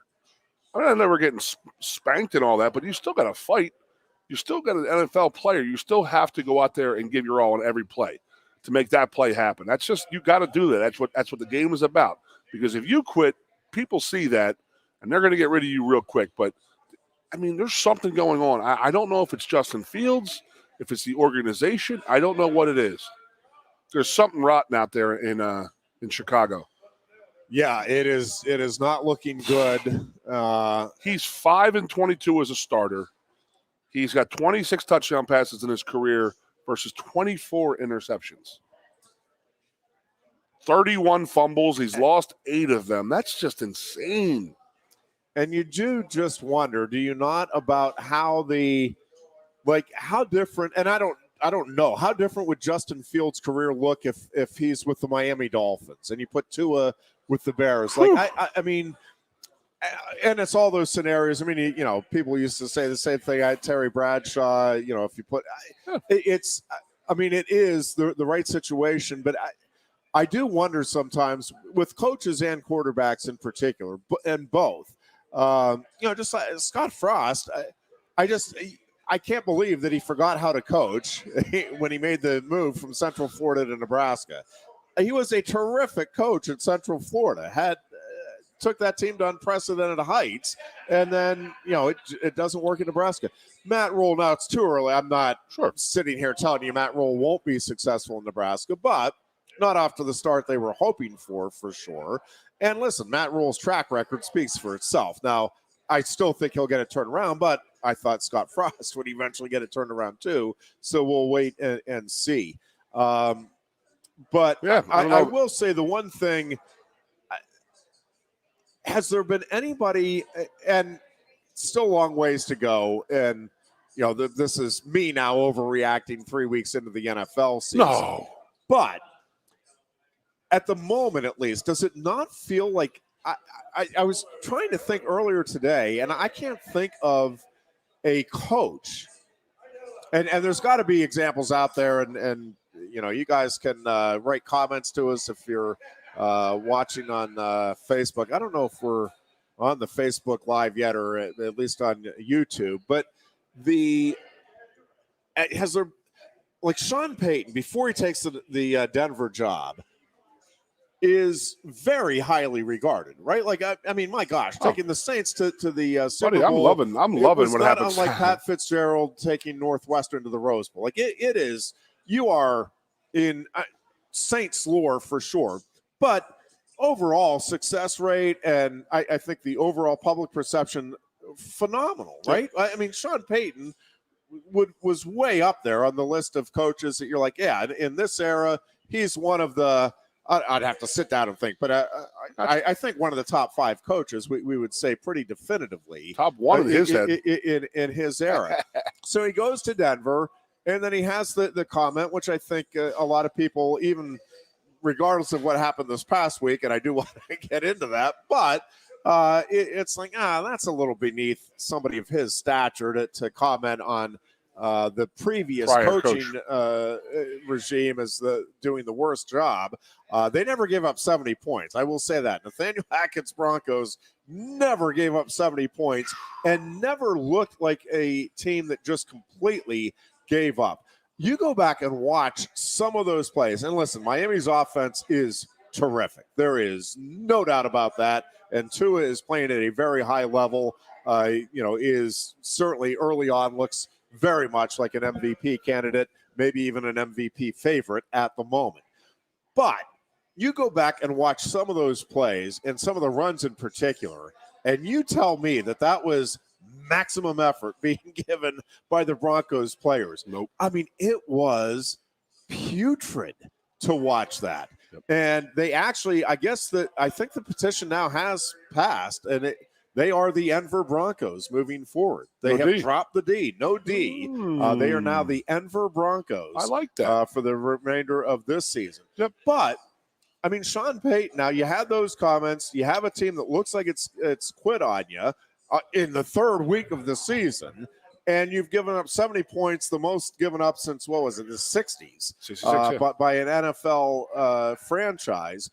I never getting spanked and all that, but you still got to fight. You still got an NFL player. You still have to go out there and give your all on every play to make that play happen. That's just, you got to do that. That's what the game is about. Because if you quit, people see that, and they're going to get rid of you real quick. But, I mean, there's something going on. I don't know if it's Justin Fields, if it's the organization. I don't know what it is. There's something rotten out there in Chicago. Yeah, it is not looking good. He's 5-22 as a starter. He's got 26 touchdown passes in his career versus 24 interceptions. 31 fumbles. He's lost 8 of them. That's just insane. And you do just wonder, do you not, about how how different, and I don't know, how different would Justin Fields' career look if he's with the Miami Dolphins and you put Tua with the Bears? Like, I mean, and it's all those scenarios. I mean, people used to say the same thing. I had Terry Bradshaw, if you put, it is the right situation, but I do wonder sometimes with coaches and quarterbacks in particular, and both, just like Scott Frost, I can't believe that he forgot how to coach when he made the move from Central Florida to Nebraska. He was a terrific coach at Central Florida, took that team to unprecedented heights, and then, it doesn't work in Nebraska. Matt Rule, now it's too early. I'm not sitting here telling you Matt Rule won't be successful in Nebraska, but not after the start they were hoping for sure. And listen, Matt Rule's track record speaks for itself. Now, I still think he'll get it turned around, but I thought Scott Frost would eventually get it turned around too. So we'll wait and see. But yeah, I will say the one thing, has there been anybody, and still a long ways to go, and this is me now overreacting 3 weeks into the NFL season. No. But at the moment, at least, does it not feel like, I was trying to think earlier today, and I can't think of a coach, and there's got to be examples out there, and you guys can write comments to us if you're watching on Facebook. I don't know if we're on the Facebook Live yet, or at least on YouTube, but has there, like Sean Payton, before he takes the Denver job, is very highly regarded, right? Like, I mean, my gosh, taking the Saints to the Super Bowl. I'm loving what happens. Unlike Pat Fitzgerald taking Northwestern to the Rose Bowl. Like, it is, you are in Saints lore for sure. But overall success rate, and I think the overall public perception, phenomenal, right? I mean, Sean Payton was way up there on the list of coaches that you're like, yeah, in this era, he's one of the, I'd have to sit down and think, but I think one of the top 5 coaches, we would say pretty definitively. Top 1 in his head. In his era. So he goes to Denver, and then he has the comment, which I think a lot of people, even regardless of what happened this past week, and I do want to get into that, but it's like, that's a little beneath somebody of his stature to comment on the previous coaching regime as doing the worst job. They never gave up 70 points. I will say that. Nathaniel Hackett's Broncos never gave up 70 points and never looked like a team that just completely gave up. You go back and watch some of those plays, and listen, Miami's offense is terrific. There is no doubt about that. And Tua is playing at a very high level. Is certainly early on looks very much like an MVP candidate, maybe even an MVP favorite at the moment. But you go back and watch some of those plays and some of the runs in particular, and you tell me that was maximum effort being given by the Broncos players. Nope. I mean, it was putrid to watch that. Yep. And they actually, I think the petition now has passed, and they are the Denver Broncos moving forward. They have dropped the D, no D. They are now the Denver Broncos. I like that. For the remainder of this season. Yep. But, I mean, Sean Payton, now you had those comments. You have a team that looks like it's quit on you in the 3rd week of the season. And you've given up 70 points, the most given up since, what was it, the 60s, 66, yeah. by an NFL franchise.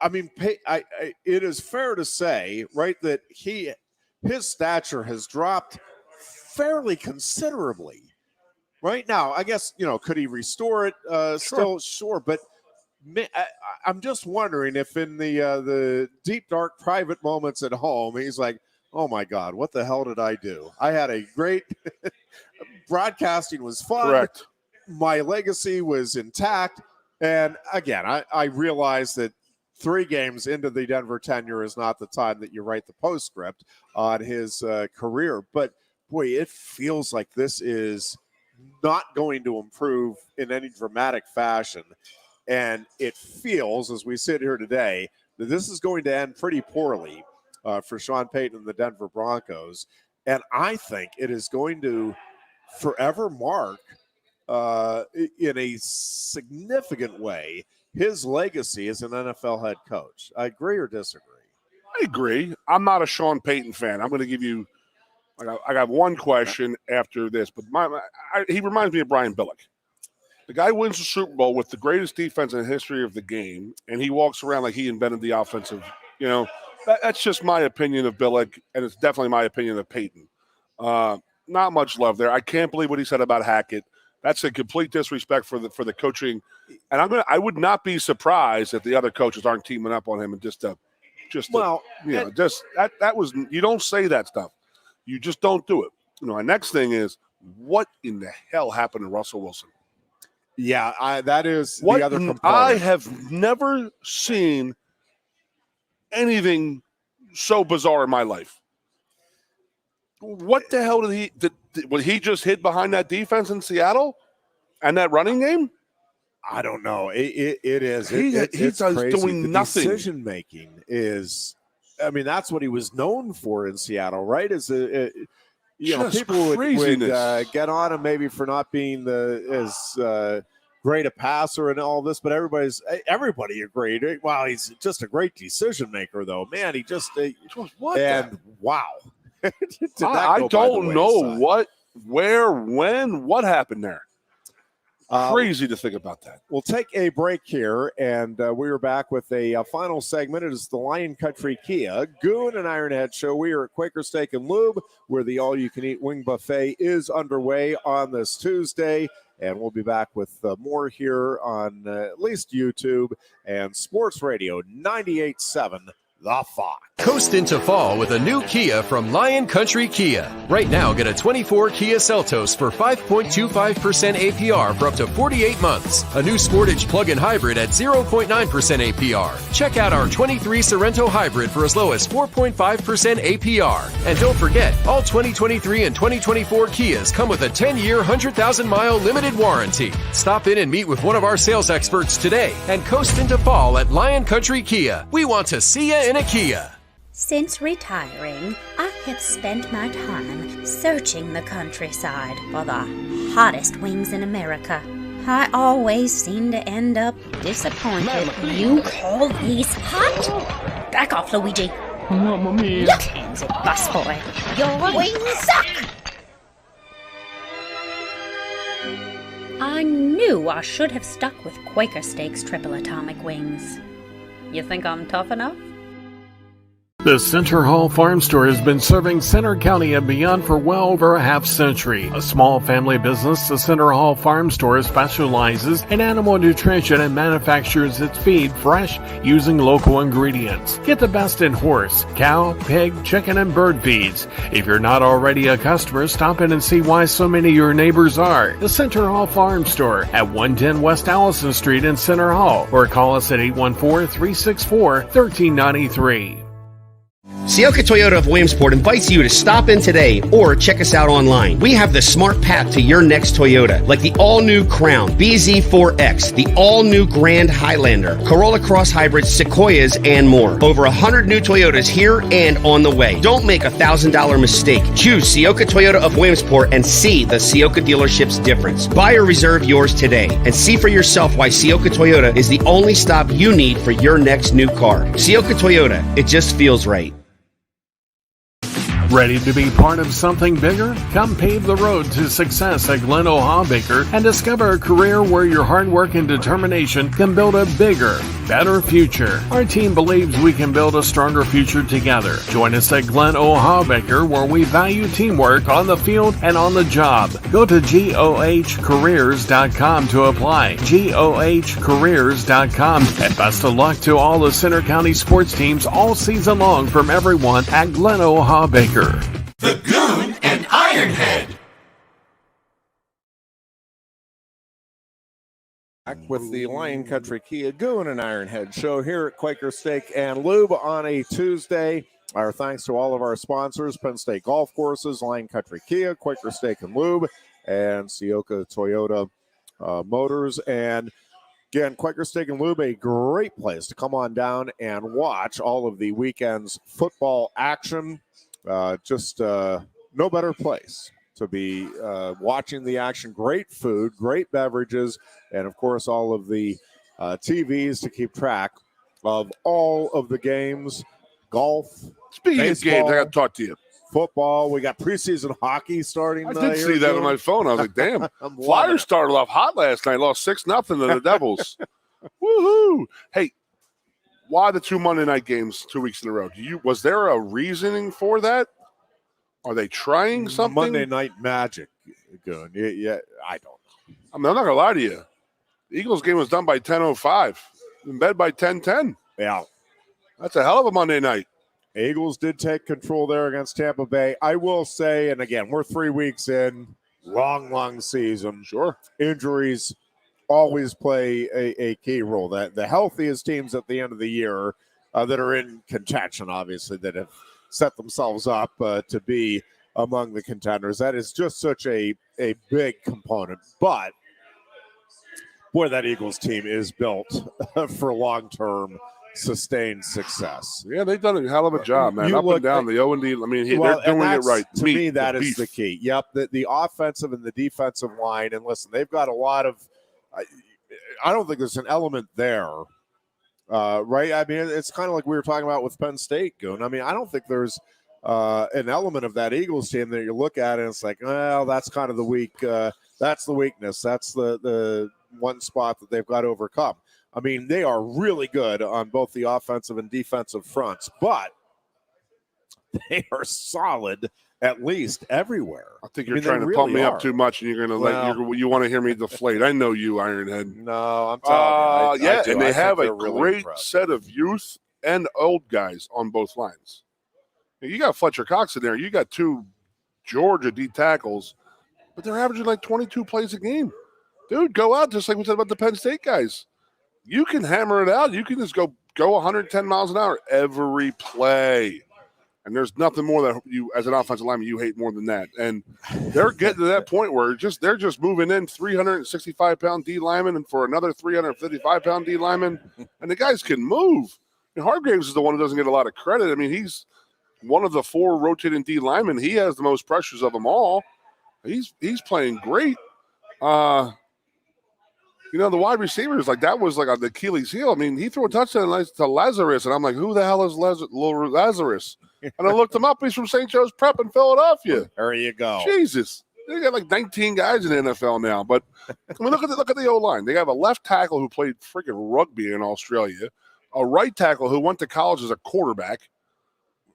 I mean, it is fair to say, right, that his stature has dropped fairly considerably. Right now, I guess, could he restore it? Still, sure. But I'm just wondering if in the deep, dark, private moments at home, he's like, oh my God, what the hell did I do? I had a great broadcasting was fun. Correct. My legacy was intact. And again, I realize that 3 games into the Denver tenure is not the time that you write the postscript on his career. But boy, it feels like this is not going to improve in any dramatic fashion. And it feels, as we sit here today, that this is going to end pretty poorly for Sean Payton and the Denver Broncos. And I think it is going to forever mark, in a significant way, his legacy as an NFL head coach. I agree or disagree? I agree. I'm not a Sean Payton fan. I'm going to give you I got one question after this, but he reminds me of Brian Billick. The guy wins the Super Bowl with the greatest defense in the history of the game, and he walks around like he invented the offensive. That's just my opinion of Billick, and it's definitely my opinion of Payton. Not much love there. I can't believe what he said about Hackett. That's a complete disrespect for the coaching, and I would not be surprised if the other coaches aren't teaming up on him and that was, you don't say that stuff. You just don't do it. Our next thing is, what in the hell happened to Russell Wilson? Yeah, that is the other component. I have never seen anything so bizarre in my life. What the hell was he just hid behind that defense in Seattle and that running game? I don't know. It is. He's crazy. doing nothing. Decision making is. I mean, that's what he was known for in Seattle, right? People would get on him maybe for not being as great a passer and all this, but everybody agreed. Wow, he's just a great decision maker, though. Man, he just what? And wow, I don't know what, where, when, what happened there. Crazy to think about that. We'll take a break here, and we are back with a final segment. It is the Lion Country Kia Goon and Ironhead show. We are at Quaker Steak and Lube, where the all-you-can-eat wing buffet is underway on this Tuesday, and we'll be back with more here on at least YouTube and Sports Radio 98.7 The Fox. Coast into fall with a new Kia from Lion Country Kia. Right now, get a 24 Kia Seltos for 5.25% APR for up to 48 months. A new Sportage plug-in hybrid at 0.9% APR. Check out our 23 Sorrento hybrid for as low as 4.5% APR. And don't forget, all 2023 and 2024 Kias come with a 10-year, 100,000-mile limited warranty. Stop in and meet with one of our sales experts today and coast into fall at Lion Country Kia. We want to see you in a Kia. Since retiring, I have spent my time searching the countryside for the hottest wings in America. I always seem to end up disappointed. You call these hot? Back off, Luigi. Mamma mia. Look, hands it, busboy. Your wings suck! I knew I should have stuck with Quaker Steak's triple atomic wings. You think I'm tough enough? The Center Hall Farm Store has been serving Center County and beyond for well over a half century. A small family business, the Center Hall Farm Store specializes in animal nutrition and manufactures its feed fresh using local ingredients. Get the best in horse, cow, pig, chicken, and bird feeds. If you're not already a customer, stop in and see why so many of your neighbors are. The Center Hall Farm Store at 110 West Allison Street in Center Hall, or call us at 814-364-1393. Sioka Toyota of Williamsport invites you to stop in today or check us out online. We have the smart path to your next Toyota, like the all-new Crown, BZ4X, the all-new Grand Highlander, Corolla Cross Hybrids, Sequoias, and more. Over 100 new Toyotas here and on the way. Don't make a $1,000 mistake. Choose Sioka Toyota of Williamsport and see the Sioka dealership's difference. Buy or reserve yours today and see for yourself why Sioka Toyota is the only stop you need for your next new car. Sioka Toyota, it just feels right. Ready to be part of something bigger? Come pave the road to success at Glen O'Haw Baker and discover a career where your hard work and determination can build a bigger, better future. Our team believes we can build a stronger future together. Join us at Glen O. Hawbaker, where we value teamwork on the field and on the job. Go to GOHcareers.com to apply. GOHcareers.com. And best of luck to all the Center County sports teams all season long from everyone at Glen O. Hawbaker. The Goon and Ironhead. Back with the Lion Country Kia Goon and Ironhead show here at Quaker Steak and Lube on a Tuesday. Our thanks to all of our sponsors: Penn State Golf Courses, Lion Country Kia, Quaker Steak and Lube, and Sioka Toyota Motors. And again, Quaker Steak and Lube, a great place to come on down and watch all of the weekend's football action. No better place to be watching the action. Great food, great beverages, and of course all of the TVs to keep track of all of the games. Golf, Speaking baseball, of games, I got to talk to you. Football. We got preseason hockey starting. I did see that on my phone. I was like, damn. Flyers started off hot last night, lost 6-0 to the Devils. Woohoo! Hey, why the 2 Monday night games 2 weeks in a row? Was there a reasoning for that? Are they trying something? Monday Night Magic. Good. Yeah, I don't know. I mean, I'm not going to lie to you. The Eagles game was done by 10:05, in bed by 10:10. Yeah. That's a hell of a Monday night. Eagles did take control there against Tampa Bay. I will say, and again, we're 3 weeks in, long season. Sure. Injuries always play a key role. That the healthiest teams at the end of the year that are in contention, obviously, that have set themselves up to be among the contenders. That is just such a big component. But, boy, that Eagles team is built for long-term sustained success. Yeah, they've done a hell of a job, man. Up and down, the O&D, I mean, they're doing it right. To me, that is the key. Yep, the offensive and the defensive line. And listen, they've got a lot of I don't think there's an element there, right? I mean, it's kind of like we were talking about with Penn State, Goon. I mean, I don't think there's an element of that Eagles team that you look at and it's like, well, that's kind of the weak, that's the weakness. That's the one spot that they've got to overcome. I mean, they are really good on both the offensive and defensive fronts, but they are solid at least everywhere. I think you're trying to pump me up too much, and you're going to you want to hear me deflate. I know you, Ironhead. No, I'm telling you. And they have a great set of youth and old guys on both lines. You got Fletcher Cox in there. You got 2 Georgia D tackles, but they're averaging like 22 plays a game. Dude, go out just like we said about the Penn State guys. You can hammer it out. You can just go 110 miles an hour every play. And there's nothing more that you, as an offensive lineman, you hate more than that. And they're getting to that point where they're just moving in 365-pound D linemen and for another 355-pound D lineman. And the guys can move. And Hargraves is the one who doesn't get a lot of credit. I mean, he's one of the 4 rotating D linemen. He has the most pressures of them all. He's playing great. The wide receivers, like that was like on the Achilles heel. I mean, he threw a touchdown to Lazarus, and I'm like, who the hell is Lazarus? And I looked him up. He's from St. Joe's Prep in Philadelphia. There you go. Jesus. They got like 19 guys in the NFL now. But I mean, look at the O-line. They have a left tackle who played freaking rugby in Australia, a right tackle who went to college as a quarterback.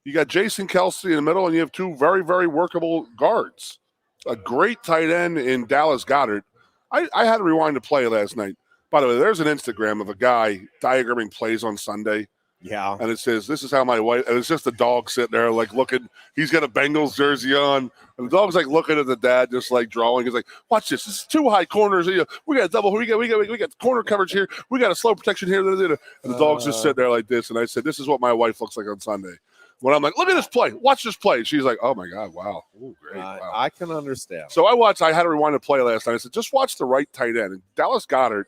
You got Jason Kelsey in the middle, and you have 2 very, very workable guards. A great tight end in Dallas Goedert. I had to rewind the play last night. By the way, there's an Instagram of a guy diagramming plays on Sunday. Yeah. And it says, this is how my wife, and it's just a dog sitting there like looking, he's got a Bengals jersey on. And the dog's like looking at the dad, just like drawing. He's like, watch this. This is 2 high corners. We got double. We got corner coverage here. We got a slow protection here. And the dog's just sitting there like this. And I said, this is what my wife looks like on Sunday. When I'm like, look at this play. Watch this play. She's like, oh, my God, wow. Ooh, great. Wow. I can understand. So I had to rewind the play last night. I said, just watch the right tight end. And Dallas Goedert,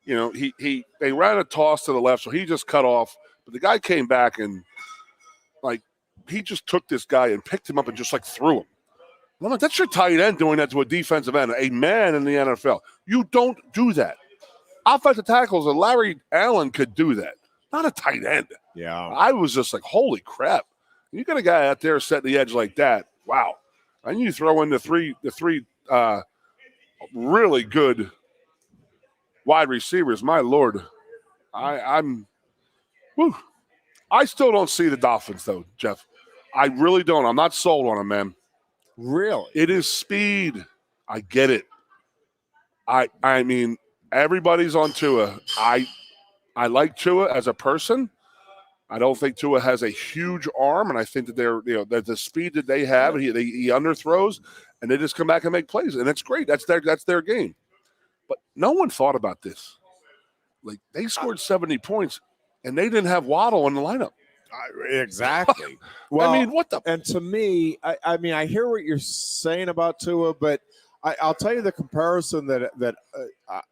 they ran a toss to the left, so he just cut off. But the guy came back and, like, he just took this guy and picked him up and just, like, threw him. And I'm like, that's your tight end doing that to a defensive end, a man in the NFL. You don't do that. Offensive tackles, and Larry Allen could do that. Not a tight end. Yeah. I was just like, holy crap. You got a guy out there setting the edge like that. Wow. And you throw in the three really good wide receivers. My Lord. I still don't see the Dolphins though, Jeff. I really don't. I'm not sold on them, man. Really? It is speed. I get it. I mean, everybody's on Tua. I like Tua as a person. I don't think Tua has a huge arm, and I think that that the speed that they have, he underthrows, and they just come back and make plays, and that's great. That's their game. But no one thought about this. Like, they scored 70 points, and they didn't have Waddle in the lineup. Exactly. Well, I mean, what the? And to me, I mean, I hear what you're saying about Tua, but I'll tell you the comparison that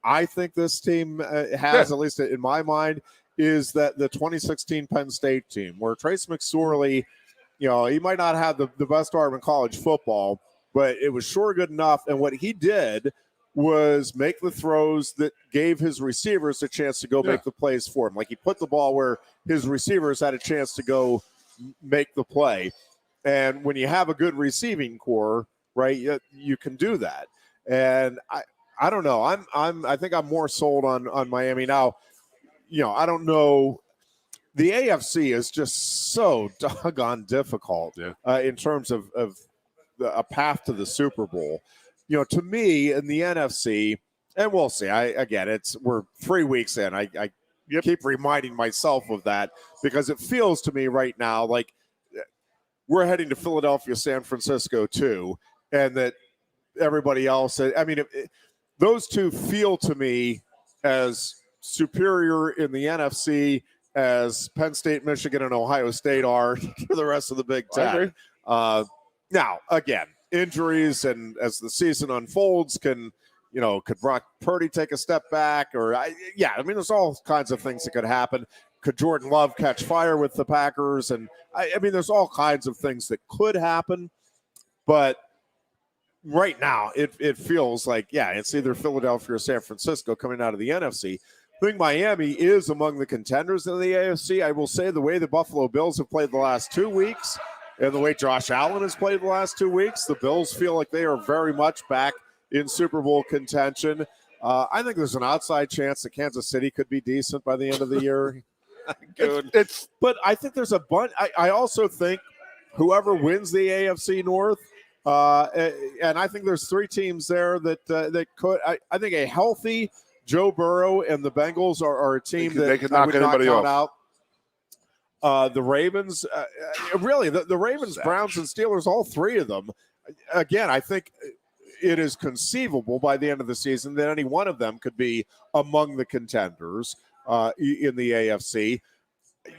I think this team has, at least in my mind, is that the 2016 Penn State team, where Trace McSorley, he might not have the best arm in college football, but it was sure good enough. And what he did was make the throws that gave his receivers a chance to go make the plays for him. Like, he put the ball where his receivers had a chance to go make the play. And when you have a good receiving core, right, you can do that. And I don't know. I think I'm more sold on Miami now. I don't know. The AFC is just so doggone difficult in terms of a path to the Super Bowl. To me, in the NFC, and we'll see. We're 3 weeks in. I keep reminding myself of that because it feels to me right now like we're heading to Philadelphia, San Francisco too, and that everybody else. I mean, those two feel to me as superior in the NFC as Penn State, Michigan, and Ohio State are to the rest of the Big Ten. Now, again, injuries and as the season unfolds, could Brock Purdy take a step back? There's all kinds of things that could happen. Could Jordan Love catch fire with the Packers? And I mean, there's all kinds of things that could happen. But right now, it feels like, it's either Philadelphia or San Francisco coming out of the NFC. I think Miami is among the contenders in the AFC. I will say the way the Buffalo Bills have played the last 2 weeks and the way Josh Allen has played the last 2 weeks, the Bills feel like they are very much back in Super Bowl contention. I think there's an outside chance that Kansas City could be decent by the end of the year. But I think there's a bunch. I also think whoever wins the AFC North, and I think there's 3 teams there that could. I think a healthy Joe Burrow and the Bengals are a team that could knock anybody out. The Ravens, really, the Ravens, Browns, and Steelers, all 3 of them. Again, I think it is conceivable by the end of the season that any one of them could be among the contenders in the AFC.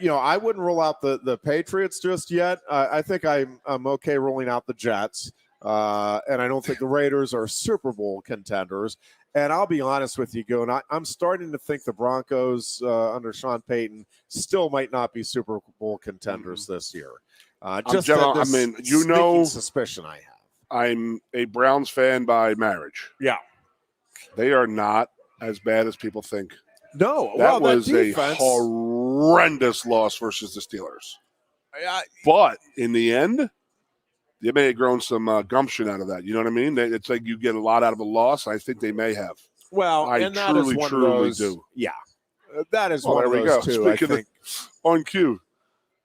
I wouldn't rule out the Patriots just yet. I think I'm okay ruling out the Jets, and I don't think the Raiders are Super Bowl contenders. And I'll be honest with you, Goon, I'm starting to think the Broncos under Sean Payton still might not be Super Bowl contenders this year. Suspicion I have. I'm a Browns fan by marriage. Yeah. They are not as bad as people think. No. That was a horrendous loss versus the Steelers. But in the end, they may have grown some gumption out of that. You know what I mean? It's like you get a lot out of a loss. I think they may have. Well, I and that truly, is one truly of those, do. Yeah. That is one of there we those, go. too. Speaking I think on cue.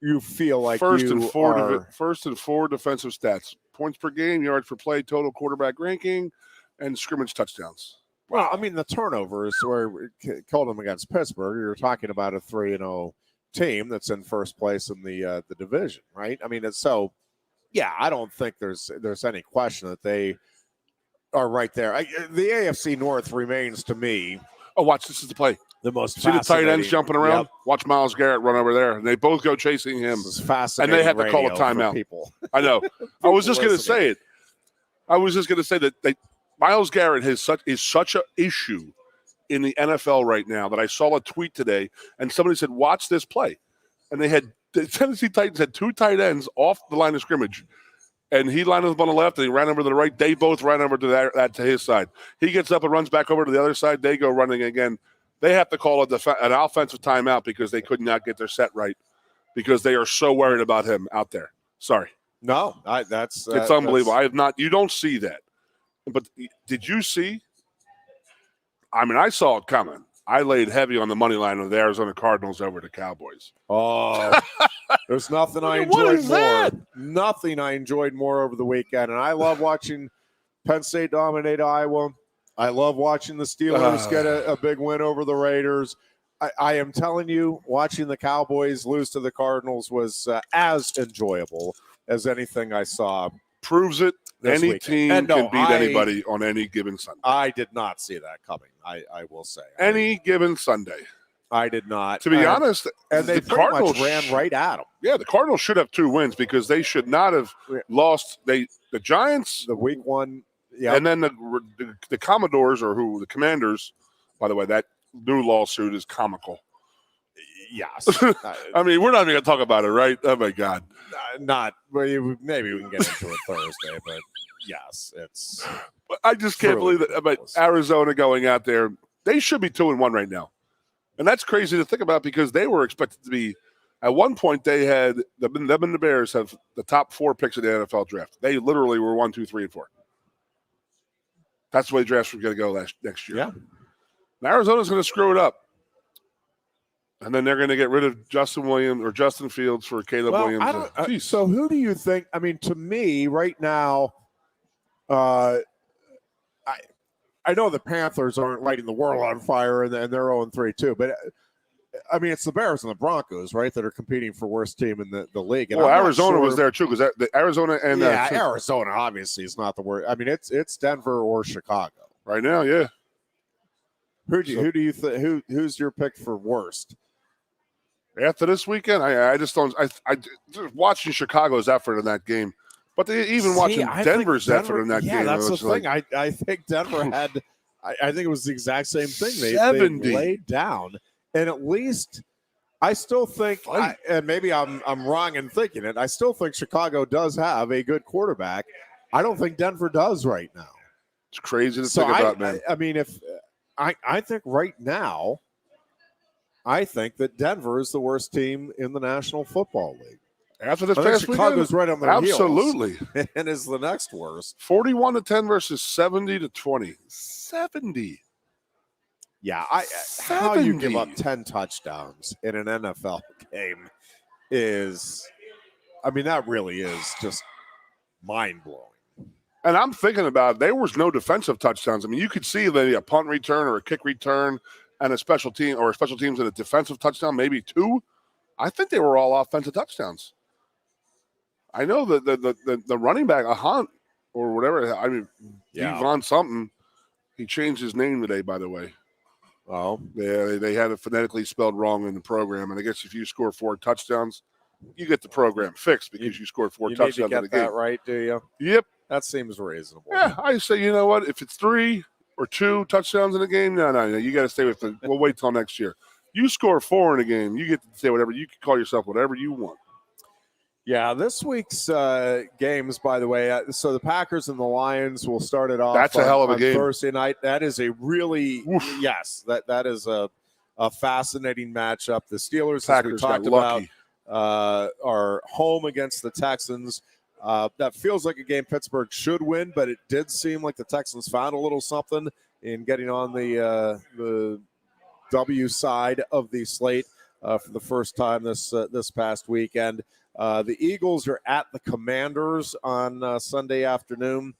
You feel like first and four defensive stats: points per game, yards per play, total quarterback ranking, and scrimmage touchdowns. Well, I mean, the turnovers where we killed them against Pittsburgh. You're talking about a 3-0 team that's in first place in the division, right? I mean, it's so. Yeah, I don't think there's any question that they are right there. The AFC North remains to me. Oh, watch! This is the play. The most see the tight ends jumping around. Yep. Watch Myles Garrett run over there, and they both go chasing him. This is fascinating, and they have to call a timeout. People, I know. I was just going to say it. I was just going to say that Myles Garrett is such an issue in the NFL right now that I saw a tweet today, and somebody said, "Watch this play," and the Tennessee Titans had 2 tight ends off the line of scrimmage. And he lined up on the left, and he ran over to the right. They both ran over to his side. He gets up and runs back over to the other side. They go running again. They have to call an offensive timeout because they could not get their set right because they are so worried about him out there. Sorry. No, it's unbelievable. You don't see that. But did you see? I mean, I saw it coming. I laid heavy on the money line of the Arizona Cardinals over the Cowboys. Oh, there's nothing I What enjoyed is more. that? Nothing I enjoyed more over the weekend. And I love watching Penn State dominate Iowa. I love watching the Steelers get a big win over the Raiders. I am telling you, watching the Cowboys lose to the Cardinals was as enjoyable as anything I saw. Proves it. Any weekend. team And can beat anybody on any given Sunday. I did not see that coming. I will say. Any given Sunday. I did not. To be honest, and they the pretty Cardinals much ran right at them. Yeah, the Cardinals should have 2 wins because they should not have lost. The Giants, the week one, yeah, and then the Commodores the Commanders. By the way, that new lawsuit is comical. Yes, I mean we're not even going to talk about it, right? Oh my God, maybe we can get into it Thursday, but yes, it's. I just can't believe that. But Arizona going out there, they should be 2-1 right now. And that's crazy to think about because they were expected to be, at one point, they had, them and the Bears have the top 4 picks of the NFL draft. They literally were 1, 2, 3, and 4. That's the way the drafts were going to go next year. Yeah. And Arizona's going to screw it up. And then they're going to get rid of Justin Fields for Caleb Williams. So who do you think, I mean, to me, right now, I know the Panthers aren't lighting the world on fire and they're 0-3 too, but I mean, it's the Bears and the Broncos, right, that are competing for worst team in the league. And Arizona was there too because Arizona and Arizona obviously is not the worst. I mean, it's Denver or Chicago right now. Yeah. Who's your pick for worst? After this weekend, I just don't. I just watching Chicago's effort in that game. But even watching Denver's effort in that game. Yeah, that's the thing. I think Denver had – I think it was the exact same thing. They laid down. And at least I still think – and maybe I'm wrong in thinking it. I still think Chicago does have a good quarterback. I don't think Denver does right now. It's crazy to think about, man. I mean, I think right now, I think that Denver is the worst team in the National Football League. After this past Chicago's weekend, right on their absolutely, heels, and is the next worst. 41-10 versus 70-20. 70. Yeah, how you give up 10 touchdowns in an NFL game is, I mean, that really is just mind blowing. And I'm thinking about there was no defensive touchdowns. I mean, you could see maybe a punt return or a kick return and a special team or a special teams and a defensive touchdown, maybe 2. I think they were all offensive touchdowns. I know the running back, Hunt or whatever. I mean, Devon something. He changed his name today, by the way. Oh, yeah, they had it phonetically spelled wrong in the program, and I guess if you score 4 touchdowns, you get the program fixed because you scored 4 touchdowns in the game. You need to get that right, do you? Yep, that seems reasonable. Yeah, I say, you know what? If it's 3 or 2 touchdowns in a game, no, you got to stay with it. We'll wait till next year. You score 4 in a game, you get to say whatever. You can call yourself whatever you want. Yeah, this week's games, by the way, so the Packers and the Lions will start it off. That's a hell of a game. Thursday night. That is a really, that is a fascinating matchup. The Steelers, Packers, as we talked about, are home against the Texans. That feels like a game Pittsburgh should win, but it did seem like the Texans found a little something in getting on the W side of the slate for the first time this past weekend. The Eagles are at the Commanders on Sunday afternoon.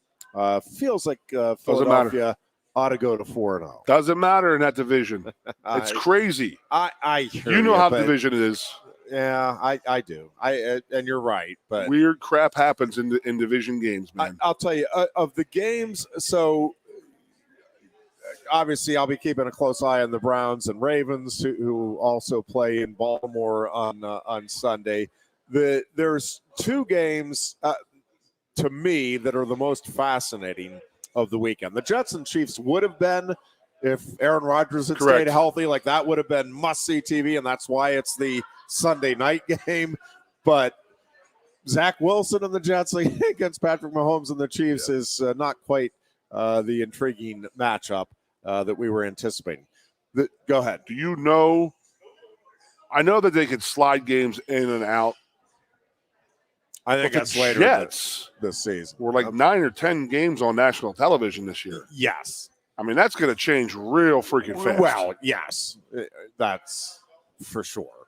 Feels like Philadelphia ought to go to 4-0. Doesn't matter in that division. It's crazy. I hear you know how the division is. Yeah, I do. And you're right. But weird crap happens in division games, man. I'll tell you, of the games, so obviously I'll be keeping a close eye on the Browns and Ravens, who also play in Baltimore on Sunday. There's 2 games to me that are the most fascinating of the weekend. The Jets and Chiefs would have been if Aaron Rodgers had stayed healthy. Like that would have been must-see TV, and that's why it's the Sunday night game. But Zach Wilson and the Jets against Patrick Mahomes and the Chiefs is not quite the intriguing matchup that we were anticipating. Go ahead. Do you know? I know that they could slide games in and out. I think that's later this season. We're like 9 or 10 games on national television this year. Yes. I mean, that's going to change real freaking fast. Well, yes, that's for sure.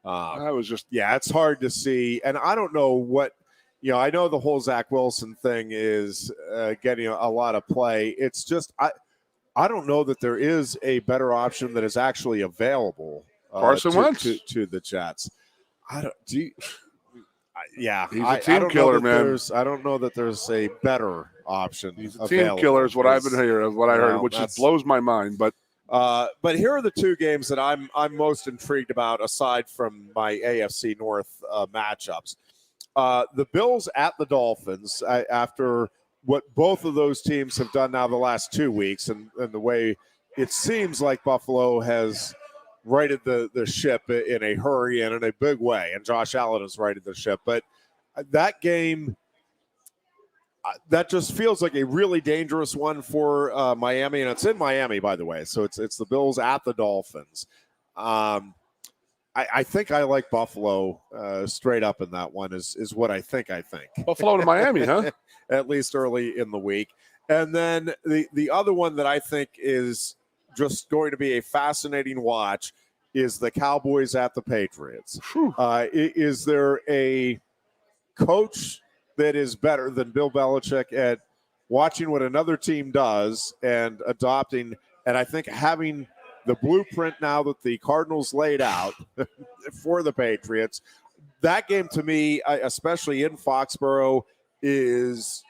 I was just Yeah, it's hard to see, and I don't know what. I know the whole Zach Wilson thing is getting a lot of play. It's just I don't know that there is a better option that is actually available. Carson Wentz to the Jets. Yeah, he's a team killer, man. I don't know that there's a better option. He's a team killer, is what I've been hearing, what I heard, which just blows my mind. But here are the two games that I'm most intrigued about, aside from my AFC North matchups. The Bills at the Dolphins, after what both of those teams have done now the last 2 weeks, and the way it seems like Buffalo has righted the ship in a hurry and in a big way, and Josh Allen has righted the ship. But that game, that just feels like a really dangerous one for Miami, and it's in Miami, by the way. So it's the Bills at the Dolphins. I think I like Buffalo straight up in that one is what I think. Buffalo to Miami, huh? At least early in the week. And then the other one that I think is just going to be a fascinating watch is the Cowboys at the Patriots. Is there a coach that is better than Bill Belichick at watching what another team does and adopting, and I think having the blueprint now that the Cardinals laid out for the Patriots? That game to me, especially in Foxborough, is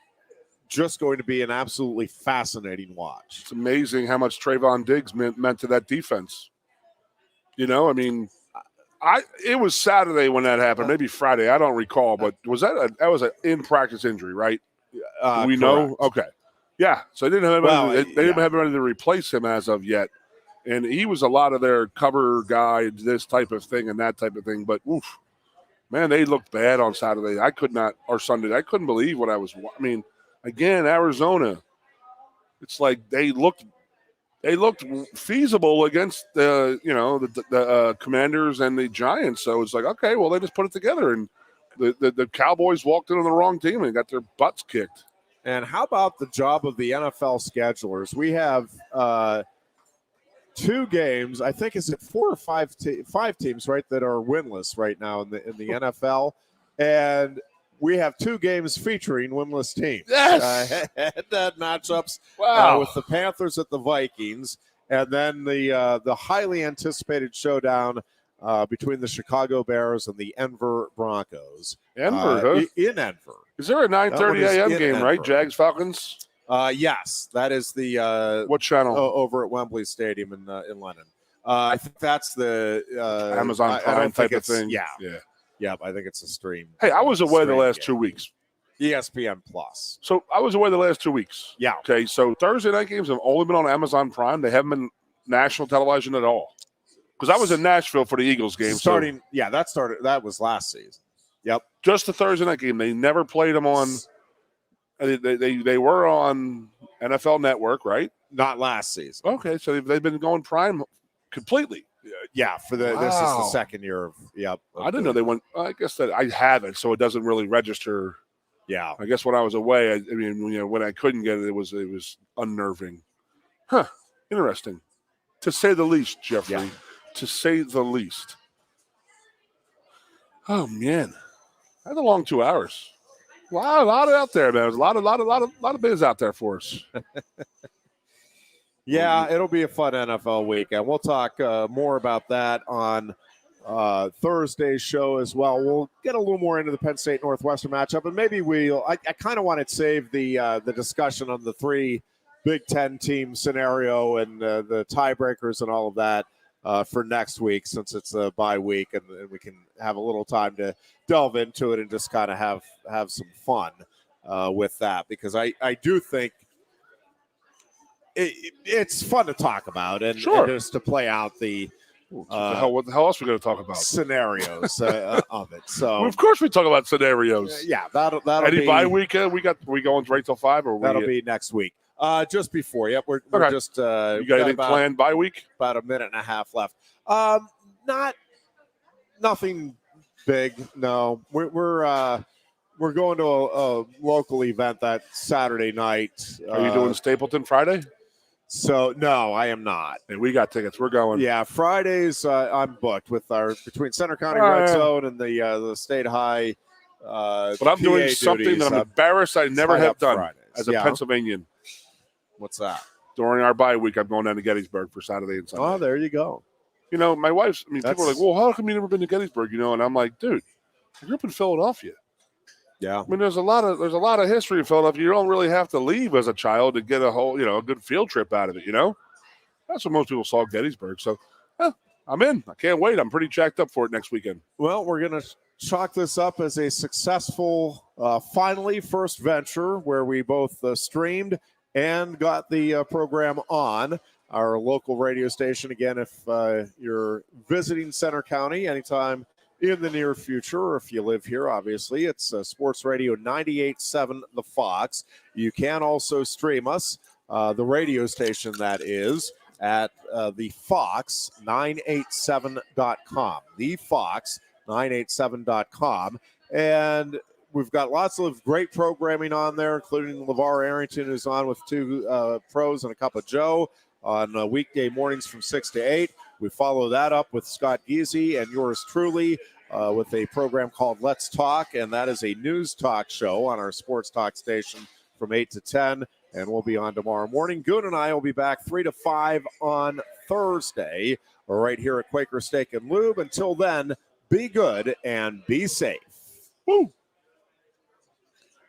just going to be an absolutely fascinating watch. It's amazing how much Trayvon Diggs meant to that defense. I mean, it was Saturday when that happened, maybe Friday. I don't recall, but that was an in-practice injury, right? We know? Okay. Yeah, so they didn't have anybody, didn't have anybody to replace him as of yet. And he was a lot of their cover guy, this type of thing and that type of thing. But, oof, man, they looked bad on Saturday. Or Sunday. I couldn't believe what I was – I mean, again, Arizona, it's like they looked feasible against the Commanders and the Giants. So it's like, okay, well, they just put it together. And the Cowboys walked in on the wrong team and got their butts kicked. And how about the job of the NFL schedulers? We have two games. I think is it 4 or 5 teams, right, that are winless right now in the NFL, and we have 2 games featuring winless teams. Yes, head-to-head matchups. Wow, with the Panthers at the Vikings, and then the highly anticipated showdown between the Chicago Bears and the Denver Broncos. Denver, in Denver. Is there a 9:30 a.m. game, Denver, right? Jags Falcons. Yes, that is the what channel? Over at Wembley Stadium in London. I think that's the Amazon Prime type of thing. Yeah. I think it's a stream. Hey, I was away the last 2 weeks. ESPN Plus. So I was away the last 2 weeks. Yeah. Okay. So Thursday night games have only been on Amazon Prime. They haven't been national television at all. Because I was in Nashville for the Eagles game. That was last season. Yep. Just the Thursday night game. They never played them on. They were on NFL Network, right? Not last season. Okay, so they've been going Prime completely. Yeah, this is the second year of I didn't know they went. I guess that I haven't, so it doesn't really register. Yeah, I guess when I was away, when I couldn't get it, it was unnerving. Huh? Interesting, to say the least, Jeffrey. Yeah. To say the least. Oh man, I had a long 2 hours. A lot out there, man. There's a lot of biz out there for us. Yeah, it'll be a fun NFL weekend. We'll talk more about that on Thursday's show as well. We'll get a little more into the Penn State Northwestern matchup, and maybe I kind of want to save the discussion on the 3 Big Ten team scenario and the tiebreakers and all of that for next week, since it's a bye week, and we can have a little time to delve into it and just kind of have some fun with that, because I do think it's fun to talk about and just to play out the what the hell else are we going to talk about? Scenarios of it. So well, of course we talk about scenarios. Yeah, that'll any be bye weekend. We going right till 5 or that'll be next week. Just before. Yep, we're just. You got anything planned bye week? About a minute and a half left. Nothing big. No, we're going to a local event that Saturday night. Are you doing Stapleton Friday? So, no, I am not. And we got tickets. We're going. Yeah, Fridays I'm booked with between Center County Oh, Red yeah. Zone and the State High. But I'm doing PA something duties. that I'm embarrassed I never tied have up done Fridays. as a Yeah. Pennsylvanian. What's that? During our bye week, I'm going down to Gettysburg for Saturday and Sunday. Oh, there you go. You know, my wife's, people are like, That's- well, how come you never been to Gettysburg? You know, and I'm like, dude, I grew up in Philadelphia. Yeah. I mean, there's a lot of history in Philadelphia. You don't really have to leave as a child to get a whole, a good field trip out of it, That's what most people saw Gettysburg. So I'm in. I can't wait. I'm pretty jacked up for it next weekend. Well, we're going to chalk this up as a successful, finally, first venture where we both streamed and got the program on our local radio station. Again, if you're visiting Center County anytime in the near future, or if you live here, obviously, it's Sports Radio 98.7 The Fox. You can also stream us, the radio station that is, at the Fox 987.com. The Fox 987.com. And we've got lots of great programming on there, including LeVar Arrington, who's on with two pros and a cup of Joe on weekday mornings from 6 to 8. We follow that up with Scott Giese and yours truly with a program called Let's Talk, and that is a news talk show on our sports talk station from 8 to 10, and we'll be on tomorrow morning. Goon and I will be back 3 to 5 on Thursday right here at Quaker Steak and Lube. Until then, be good and be safe. Woo!